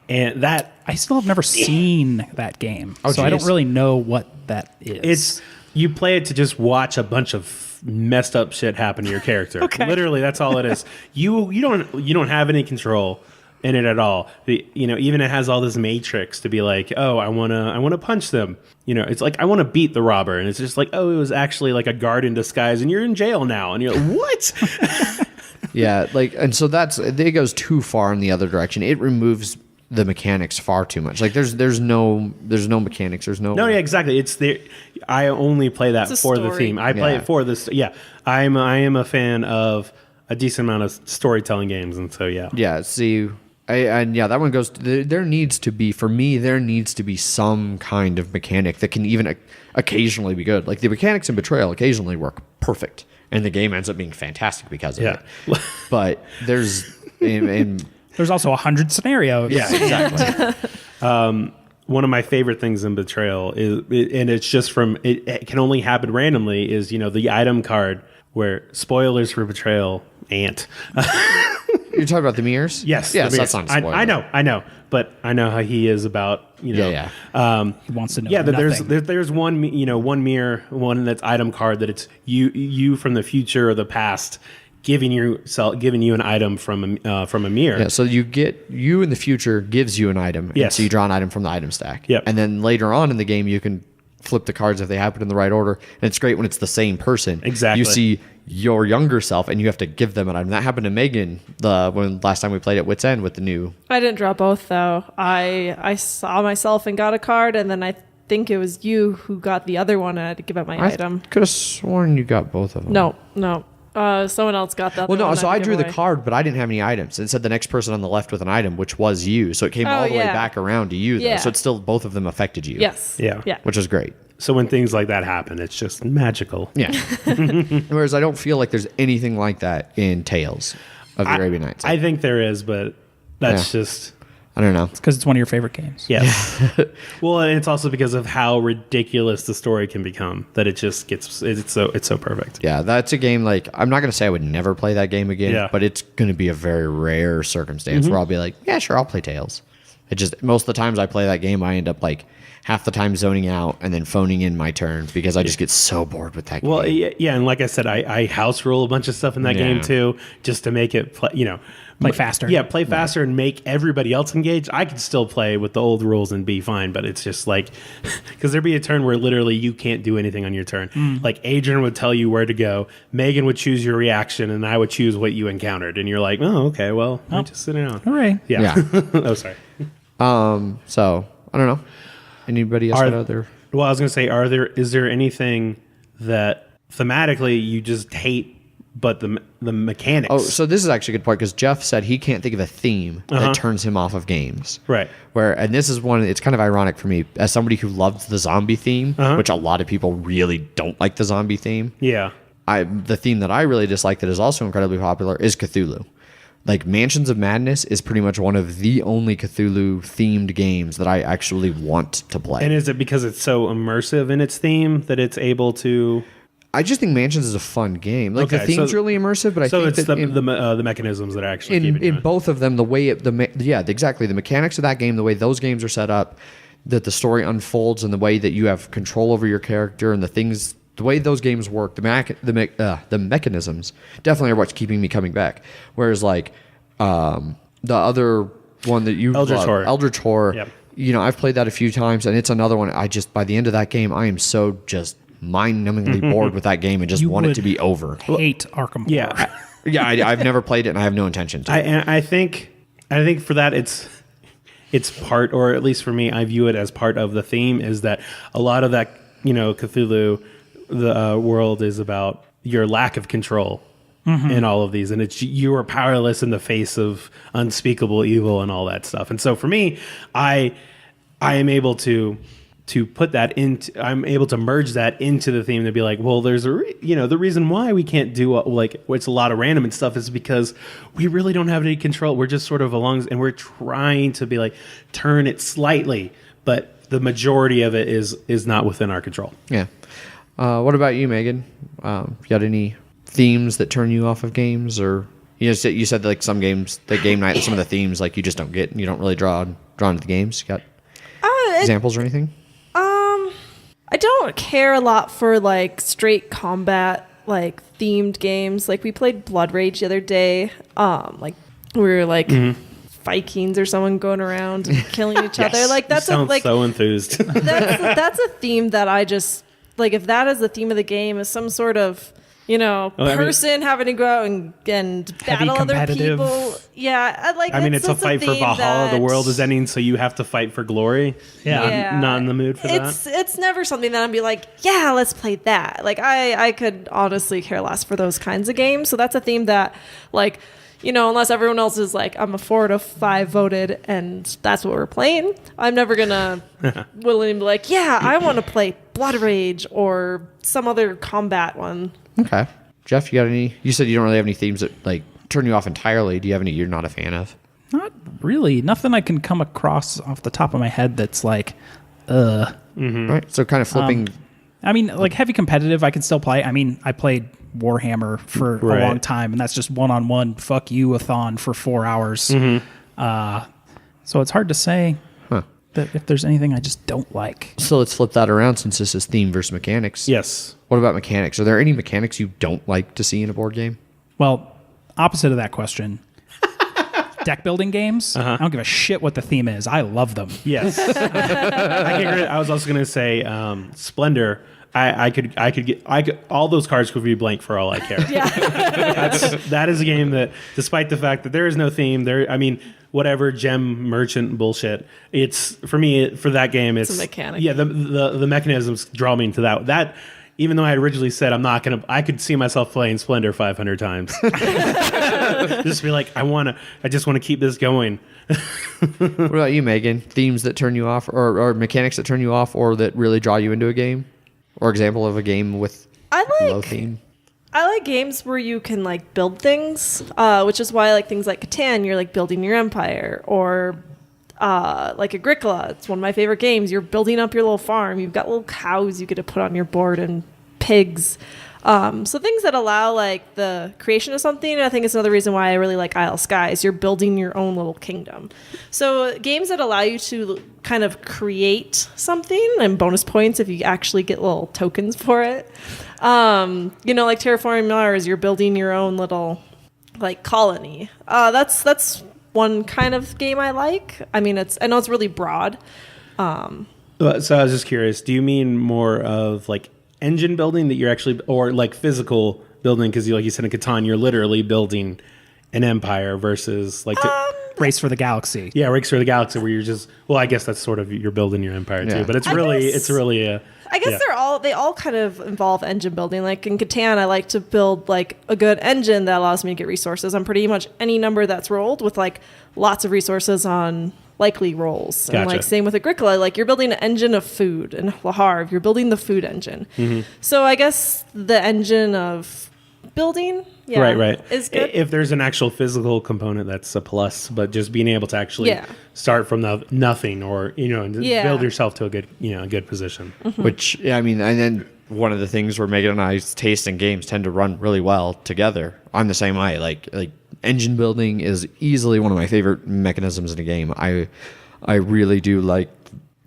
And that I still have never seen that game, so I don't really know what that is. You play it to just watch a bunch of messed up shit happen to your character. Okay. Literally, that's all it is. You don't have any control in it at all. Even it has all this matrix to be like, oh, I wanna punch them. It's like I want to beat the robber, and it's just like, oh, it was actually like a guard in disguise, and you're in jail now, and you're like, what? Yeah, and so it goes too far in the other direction. It removes the mechanics far too much. Like there's no mechanics. There's no. No, yeah, exactly. It's the I only play that It's a for the story. theme. I play it for this. Yeah, I am a fan of a decent amount of storytelling games, and so yeah. Yeah. See. That one goes. There needs to be some kind of mechanic that can even occasionally be good. Like the mechanics in Betrayal occasionally work perfect, and the game ends up being fantastic because of it. But there's There's also 100 scenarios. Yeah, exactly. One of my favorite things in Betrayal and it's just it can only happen randomly, is the item card where, spoilers for Betrayal, Ant. You're talking about the mirrors? Yes, Yes, the that's mirrors. not a spoiler. I know, but I know how he is about Yeah. He wants to know. Yeah, nothing. there's one one mirror, one that's item card that it's you from the future or the past giving you an item from a mirror. Yeah, so you in the future gives you an item. Yes. And so you draw an item from the item stack. Yep. And then later on in the game, you can flip the cards if they happen in the right order. And it's great when it's the same person. Exactly. You see your younger self and you have to give them an item. That happened to Megan when last time we played at Wits End with the new. I didn't draw both though. I saw myself and got a card, and then I think it was you who got the other one, and I had to give up my item. Could have sworn you got both of them. No. Someone else got that. Well, no, so I drew the card, but I didn't have any items. It said the next person on the left with an item, which was you. So it came all the way back around to you, though. Yeah. So it's still, both of them affected you. Yes. Yeah. Which was great. So when things like that happen, it's just magical. Yeah. Whereas I don't feel like there's anything like that in Tales of the Arabian Nights. I think there is, but that's just... I don't know. because it's one of your favorite games. Yes. Well, and it's also because of how ridiculous the story can become that it just gets it's so perfect. Yeah, that's a game like I'm not going to say I would never play that game again, but it's going to be a very rare circumstance where I'll be like, yeah, sure, I'll play Tales. It just most of the times I play that game, I end up like half the time zoning out and then phoning in my turn because I just get so bored with that game. Well, yeah, and like I said, I house rule a bunch of stuff in that game too, just to make it Play faster. Yeah, play faster and make everybody else engaged. I could still play with the old rules and be fine, but it's just like because there'd be a turn where literally you can't do anything on your turn. Like Adrian would tell you where to go, Megan would choose your reaction, and I would choose what you encountered, and you're like, oh, okay, well, I'm just sitting down. Hooray. Yeah. Oh, sorry. So I don't know. Anybody else got other? Well, I was gonna say, is there anything that thematically you just hate, but the mechanics? Oh, so this is actually a good point because Jeff said he can't think of a theme that turns him off of games. Right. And this is one. It's kind of ironic for me as somebody who loves the zombie theme, which a lot of people really don't like the zombie theme. Yeah. the theme that I really dislike that is also incredibly popular is Cthulhu. Like Mansions of Madness is pretty much one of the only Cthulhu themed games that I actually want to play. And is it because it's so immersive in its theme that it's able to? I just think Mansions is a fun game. Like the theme's really immersive, but I think it's that the mechanisms that are actually in both of them, the way exactly the mechanics of that game, the way those games are set up, that the story unfolds, and the way that you have control over your character and the way those games work, the mechanisms definitely are what's keeping me coming back. Whereas like the other one that you Eldritch Horror, yep. I've played that a few times, and it's another one. I just by the end of that game, I am so just mind-numbingly bored with that game and just want it to be over. Hate Arkham Horror. Yeah, I've never played it, and I have no intention to. I think for that it's part, or at least for me, I view it as part of the theme. Is that a lot of that Cthulhu, the world is about your lack of control in all of these, and it's you are powerless in the face of unspeakable evil and all that stuff. And so for me, I am able to put that into, I'm able to merge that into the theme to be like, well, there's the reason why we can't do it's a lot of random and stuff is because we really don't have any control. We're just sort of along, and we're trying to be like turn it slightly, but the majority of it is not within our control. Yeah. What about you, Megan? You got any themes that turn you off of games, or you said like some games, the game night, some of the themes like you just don't get, and you don't really drawn to the games. You got examples or anything? I don't care a lot for like straight combat like themed games. Like we played Blood Rage the other day. Like we were like Vikings or someone going around and killing each other. Like that's so enthused. that's a theme that I just like. If that is the theme of the game, is some sort of person having to go out and battle other people. Yeah, it's a fight for Valhalla. The world is ending, so you have to fight for glory. Yeah, I'm not in the mood for that. It's never something that I'd be like, yeah, let's play that. Like I could honestly care less for those kinds of games. So that's a theme that, like, unless everyone else is like, I'm a 4 out of 5 voted, and that's what we're playing, I'm never gonna willing to be like, yeah, I want to play Blood Rage or some other combat one. Okay. Jeff, you got any? You said you don't really have any themes that like turn you off entirely. Do you have any you're not a fan of? Not really. Nothing I can come across off the top of my head that's like, Right. So kind of flipping. Like heavy competitive, I can still play. I played Warhammer for a long time, and that's just one-on-one. Fuck you-a-thon for 4 hours. So it's hard to say that if there's anything I just don't like. So let's flip that around since this is theme versus mechanics. Yes. What about mechanics? Are there any mechanics you don't like to see in a board game? Well, opposite of that question. Deck building games. I don't give a shit what the theme is. I love them. Yes. I was also going to say Splendor. I could all those cards could be blank for all I care. That is a game that, despite the fact that there is no theme, whatever gem merchant bullshit, it's for me for that game it's a mechanic. Yeah, the mechanisms draw me into that. Even though I originally said I could see myself playing Splendor 500 times. Just be like, I just want to keep this going. What about you, Megan? Themes that turn you off, or mechanics that turn you off, or that really draw you into a game? Or example of a game with low theme? I like games where you can like build things, which is why I like things like Catan. You're like building your empire, or like Agricola. It's one of my favorite games. You're building up your little farm. You've got little cows you get to put on your board and pigs. So things that allow like the creation of something. I think it's another reason why I really like Isle Skies. You're building your own little kingdom. So games that allow you to kind of create something, and bonus points if you actually get little tokens for it. Like Terraforming Mars, you're building your own little like colony. That's one kind of game I like. I know it's really broad. So I was just curious, do you mean more of like engine building that you're actually, or like physical building? Because like you said in Catan, you're literally building an empire versus like Race for the Galaxy. Yeah, Race for the Galaxy, where you're just, well, I guess that's sort of, you're building your empire too. But it's really I guess they all kind of involve engine building. Like in Catan, I like to build like a good engine that allows me to get resources on pretty much any number that's rolled, with like lots of resources on likely roles. And Gotcha. like same with Agricola, like you're building an engine of food, and La Havre, you're building the food engine. So I guess the engine of building, right. is good. If there's an actual physical component, that's a plus. But just being able to actually start from nothing, or build yourself to a good position. Which, I mean, and then one of the things where Megan and I's taste in games tend to run really well together. I'm the same way. Like engine building is easily one of my favorite mechanisms in a game. I really do like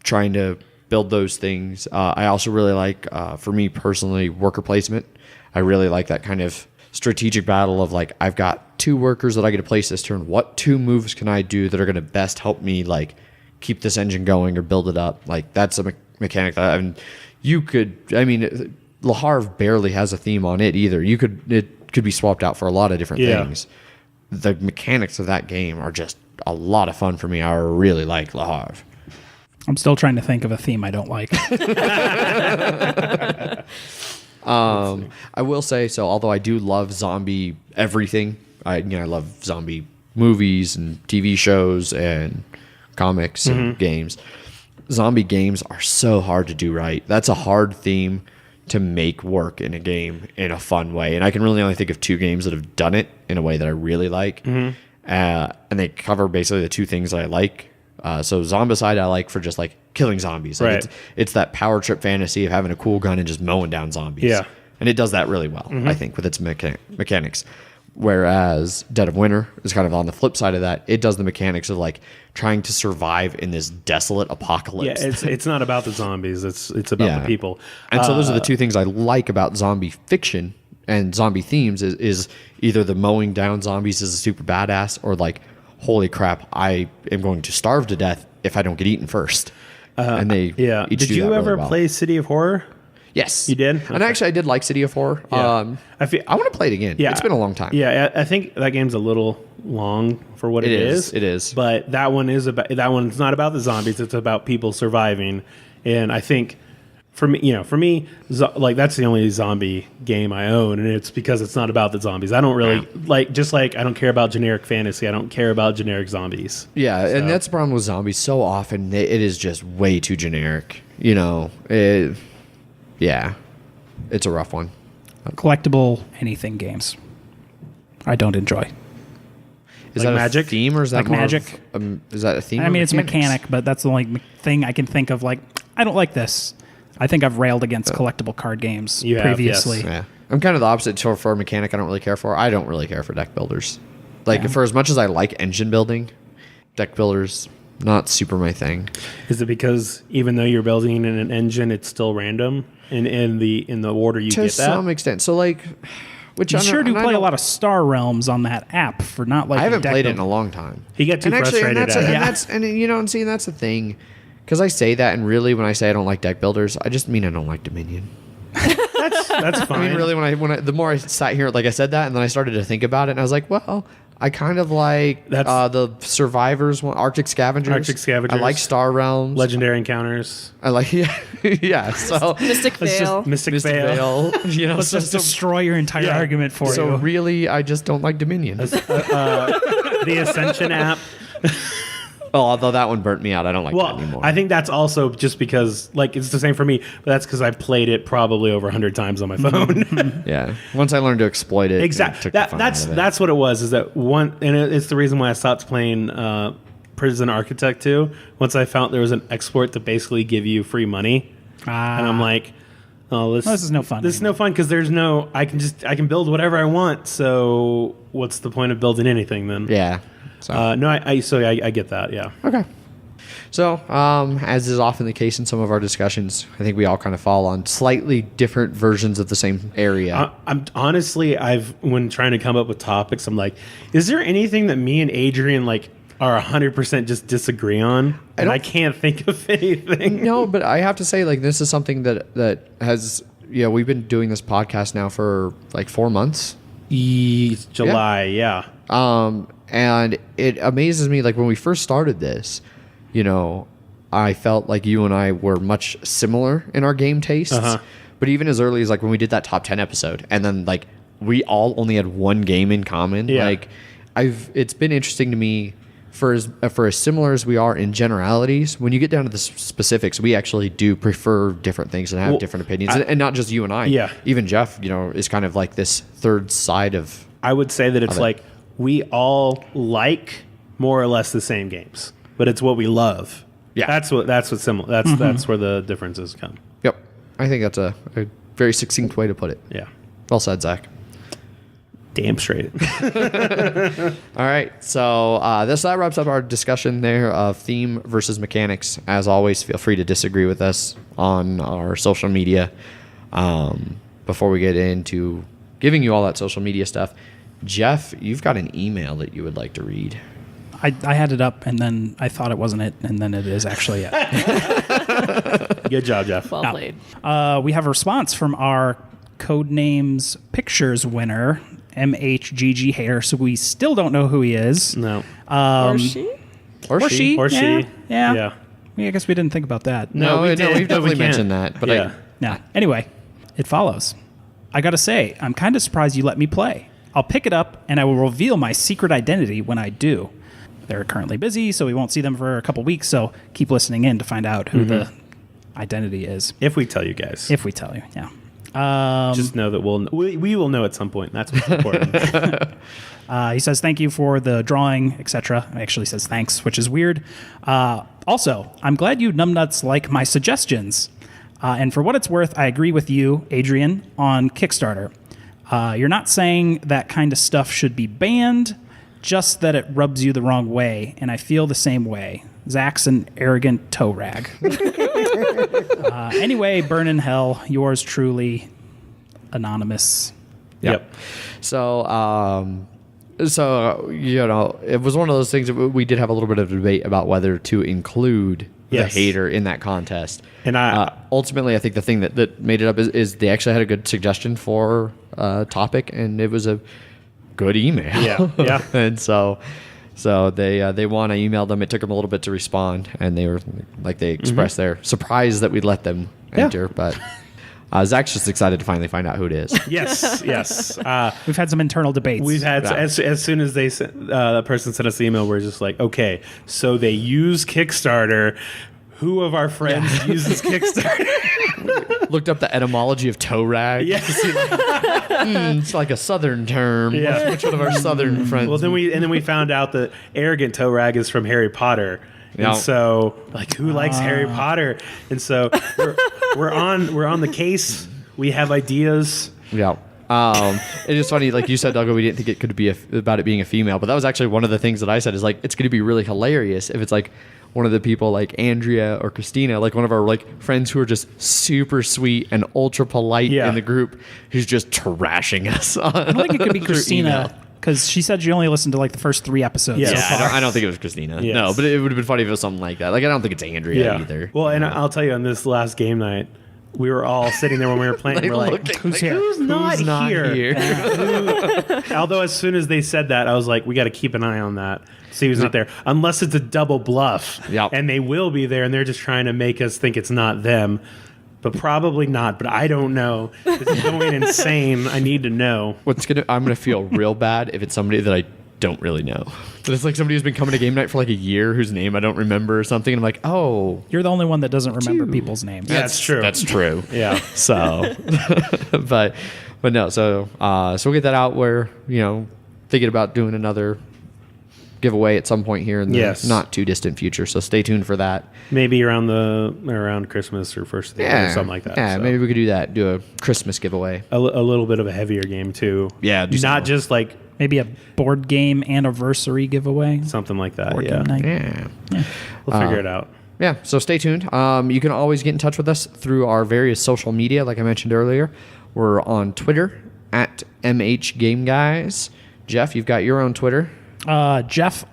trying to build those things. I also really like, for me personally, worker placement. I really like that kind of strategic battle of like, I've got 2 workers that I get to place this turn. What 2 moves can I do that are going to best help me like keep this engine going or build it up? Like that's a mechanic that Le Havre barely has a theme on it either. It could be swapped out for a lot of different things. The mechanics of that game are just a lot of fun for me. I really like Le Havre. I'm still trying to think of a theme I don't like. I will say, so although I do love zombie everything, I love zombie movies and TV shows and comics and games. Zombie games are so hard to do right. That's a hard theme to make work in a game in a fun way. And I can really only think of 2 games that have done it in a way that I really like. And they cover basically the 2 things that I like. So Zombicide I like for just like killing zombies. Like it's that power trip fantasy of having a cool gun and just mowing down zombies. Yeah. And it does that really well, I think, with its mechanics. Whereas Dead of Winter is kind of on the flip side of that. It does the mechanics of like trying to survive in this desolate apocalypse. Yeah, it's not about the zombies. It's about the people. And so those are the 2 things I like about zombie fiction and zombie themes is either the mowing down zombies is a super badass, or like, holy crap, I am going to starve to death if I don't get eaten first. And they each Did do you that ever really well. play City of Horror? Yes. You did? And actually, I did like City of Horror. Yeah. I want to play it again. It's been a long time. Yeah, I think that game's a little long for what it is. It is. But that one's not about the zombies. It's about people surviving. And I think for me, like that's the only zombie game I own, and it's because it's not about the zombies. I don't really I don't care about generic fantasy. I don't care about generic zombies. Yeah, and that's the problem with zombies. So often it is just way too generic. It's a rough one. Collectible anything games I don't enjoy. Is Like that Magic? a theme, or is that Like more Magic? Is that a theme? I mean, it's mechanic, but that's the only thing I can think of. Like, I don't like this. I think I've railed against collectible card games You have, previously. yes. Yeah, I'm kind of the opposite. For a mechanic, I don't really care for. I don't really care for deck builders. Like for as much as I like engine building, deck builders not super my thing. Is it because even though you're building in an engine, it's still random in the order you To get that? some extent. So like, which You I sure do don't- play a lot of Star Realms on that app for not like. I haven't played it in a long time. He got too frustrated and at it. that's that's the thing. Because I say that, and really, when I say I don't like deck builders, I just mean I don't like Dominion. That's fine. I mean, really, the more I sat here, like I said that, and then I started to think about it, and I was like, well, I kind of like the Survivors one, Arctic Scavengers. I like Star Realms. Legendary Encounters. I like, yeah. So Mystic Veil. Mystic Veil. Let's just destroy your entire argument for So you. really, I just don't like Dominion. The Ascension app. Well, although that one burnt me out, I don't like that anymore. I think that's also just because, like, it's the same for me, but that's because I played it probably over 100 times on my phone. Yeah. Once I learned to exploit it, Exactly. it took the fun out of it. That's what it was. Is that one? And it's the reason why I stopped playing Prison Architect 2. Once I found there was an export to basically give you free money, and I'm like, oh, this is no fun This is no fun because there's no. I can build whatever I want. So what's the point of building anything then? Yeah. So. I get that. Yeah. Okay. So, as is often the case in some of our discussions, I think we all kind of fall on slightly different versions of the same area. I'm honestly, when trying to come up with topics, I'm like, is there anything that me and Adrian like are 100% just disagree on? And I can't think of anything. No, but I have to say, like, this is something that has, we've been doing this podcast now for like 4 months. July, yeah. And it amazes me, like when we first started this, I felt like you and I were much similar in our game tastes. But even as early as like when we did that top 10 episode, and then like we all only had one game in common. Yeah. Like it's been interesting to me for as similar as we are in generalities, when you get down to the specifics, we actually do prefer different things and have different opinions, and not just you and I. Yeah. Even Jeff, is kind of like this third side of. I would say that it's like we all like more or less the same games, but it's what we love. Yeah. That's what's similar. That's where the differences come. Yep. I think that's a very succinct way to put it. Yeah. Well said, Zach. Damn straight. All right, so that wraps up our discussion there of theme versus mechanics. As always, feel free to disagree with us on our social media. Before we get into giving you all that social media stuff, Jeff, you've got an email that you would like to read. I had it up, and then I thought it wasn't it, and then it is actually it. Good job, Jeff. Well played. We have a response from our Codenames Pictures winner, MHGG Hater, so we still don't know who he is. No. Or she? Or she. Or she. Yeah. I guess we didn't think about that. No, we've did, but definitely we mentioned can't. that. But Yeah. Yeah. Anyway, it follows. I gotta say, I'm kind of surprised you let me play. I'll pick it up, and I will reveal my secret identity when I do. They're currently busy, so we won't see them for a couple weeks, so keep listening in to find out who the identity is. If we tell you guys. If we tell you, yeah. Just know that we will know at some point. That's what's important. He says, thank you for the drawing, etc. He actually says thanks, which is weird. Also, I'm glad you numbnuts like my suggestions. And for what it's worth, I agree with you, Adrian, on Kickstarter. You're not saying that kind of stuff should be banned, just that it rubs you the wrong way, and I feel the same way. Zach's an arrogant toe rag. Anyway, burn in hell. Yours truly, Anonymous. Yep. So, it was one of those things that we did have a little bit of a debate about whether to include Yes. the hater in that contest. And ultimately, I think the thing that made it up is they actually had a good suggestion for a topic, and it was a good email. Yeah. And so they won. I emailed them. It took them a little bit to respond, and they were like, they expressed their surprise that we'd let them enter, but. Zach's just excited to finally find out who it is. Yes. We've had some internal debates. We've had as soon as they the person sent us the email, we're just like, okay, so they use Kickstarter. Who of our friends uses Kickstarter? Looked up the etymology of toe rag. Yes. It's like a southern term. Yeah. Which one of our southern friends? Well, then we found out that arrogant toe rag is from Harry Potter. Yeah. And so, like, who likes Harry Potter? And so we're on the case. We have ideas. Yeah. It is funny, like you said, Doug, we didn't think it could be about it being a female, but that was actually one of the things that I said is like, it's going to be really hilarious if it's like one of the people like Andrea or Christina, like one of our like friends who are just super sweet and ultra polite in the group, who's just trashing us. I don't think it could be through Christina, email. because she said she only listened to like the first 3 episodes. Yeah. so Yeah, far. I don't think it was Christina. Yes. No, but it would have been funny if it was something like that. Like, I don't think it's Andrea either. Well, and I'll tell you, on this last game night, we were all sitting there when we were playing. Like, we're like, looking, who's like, here? who's not here? Although as soon as they said that, I was like, we got to keep an eye on that. See who's not there. Unless it's a double bluff. Yep. And they will be there, and they're just trying to make us think it's not them. But probably not. But I don't know. It's going insane. I need to know. I'm gonna feel real bad if it's somebody that I don't really know. But it's like somebody who's been coming to game night for like a year whose name I don't remember or something. And I'm like, oh, You're the only one that doesn't remember people's names. Yeah. That's true. That's true. Yeah. So, but no. So we'll get that out. We're thinking about doing another giveaway at some point here in the not too distant future. So stay tuned for that. Maybe around Christmas or first of the year or something like that. Yeah, So maybe we could do that. Do a Christmas giveaway. a little bit of a heavier game too. Yeah, do Not something. just like Maybe a board game anniversary giveaway. something like that. Board Yeah. game night. Yeah. We'll figure it out. Yeah, so stay tuned. You can always get in touch with us through our various social media, like I mentioned earlier. We're on Twitter at MHGameGuys. Jeff, you've got your own Twitter. Jeff_MHGG.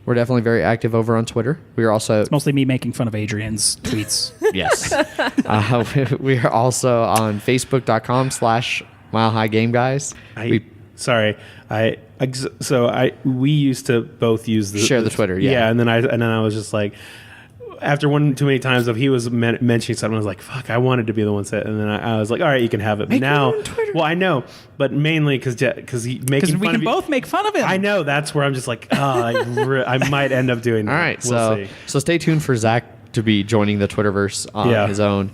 We're definitely very active over on Twitter. We are also Mostly me making fun of Adrian's tweets. yes. We are also on Facebook.com/Mile High Game Guys. We used to both use Share the Twitter, yeah. and then I was just like, after one too many times of he was mentioning something, I was like, "Fuck, I wanted to be the one set," and then I was like, "All right, you can have it." But now, well, I know, but mainly because he making we can both make fun of him. I know that's where I'm just like, I might end up doing that. All right, We'll see. so stay tuned for Zach to be joining the Twitterverse on his own.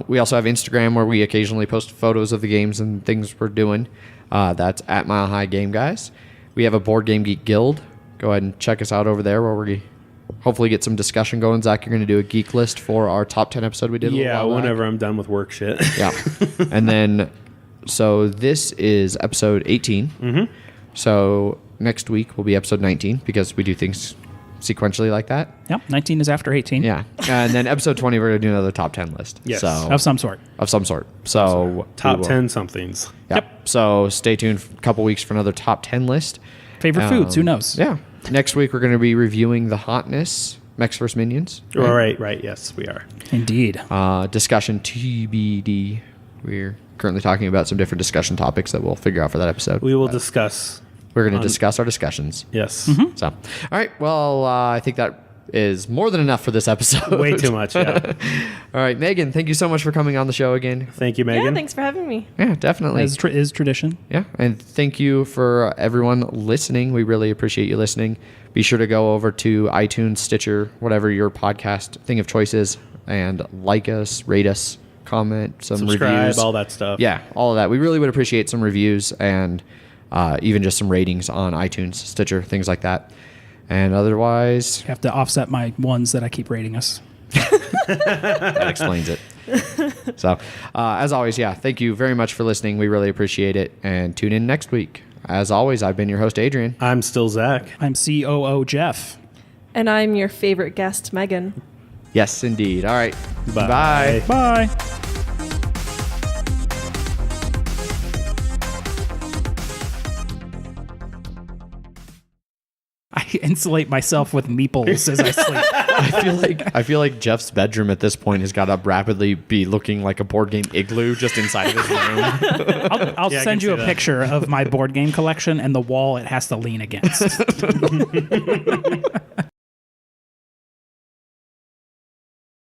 We also have Instagram where we occasionally post photos of the games and things we're doing. That's at Mile High Game Guys. We have a Board Game Geek Guild. Go ahead and check us out over there where we hopefully get some discussion going. Zach, you're going to do a geek list for our top 10 episode we did. Whenever I'm done with work shit. Yeah. And then, so this is episode 18. Mm-hmm. So next week will be episode 19 because we do things sequentially like that. Yep, 19 is after 18. Yeah. And then episode 20, we're going to do another top 10 list. Yes. So, Of some sort. So Top 10 somethings. Yep. So stay tuned a couple weeks for another top 10 list. Favorite foods, who knows? Yeah. Next week, we're going to be reviewing The Hotness, Mechs vs. Minions. Right. Yes, we are. Indeed. Discussion TBD. We're currently talking about some different discussion topics that we'll figure out for that episode. We will discuss. We're going to discuss our discussions. Yes. Mm-hmm. So, all right. Well, I think that is more than enough for this episode. Way too much, yeah. All right, Megan, thank you so much for coming on the show again. Thank you, Megan. Yeah, thanks for having me. Yeah, definitely. As is tradition. Yeah, and thank you for everyone listening. We really appreciate you listening. Be sure to go over to iTunes, Stitcher, whatever your podcast thing of choice is, and like us, rate us, comment, some Subscribe, reviews. all that stuff. Yeah, all of that. We really would appreciate some reviews and even just some ratings on iTunes, Stitcher, things like that. And otherwise, Have to offset my ones that I keep rating us. that explains it. So, as always, thank you very much for listening. We really appreciate it. And tune in next week. As always, I've been your host, Adrian. I'm still Zach. I'm COO Jeff. And I'm your favorite guest, Megan. Yes, indeed. All right. Bye. Bye. Bye. I insulate myself with meeples as I sleep. I feel like Jeff's bedroom at this point has got to rapidly be looking like a board game igloo just inside of his room. I'll Yeah, I send can you see a that. picture of my board game collection and the wall it has to lean against.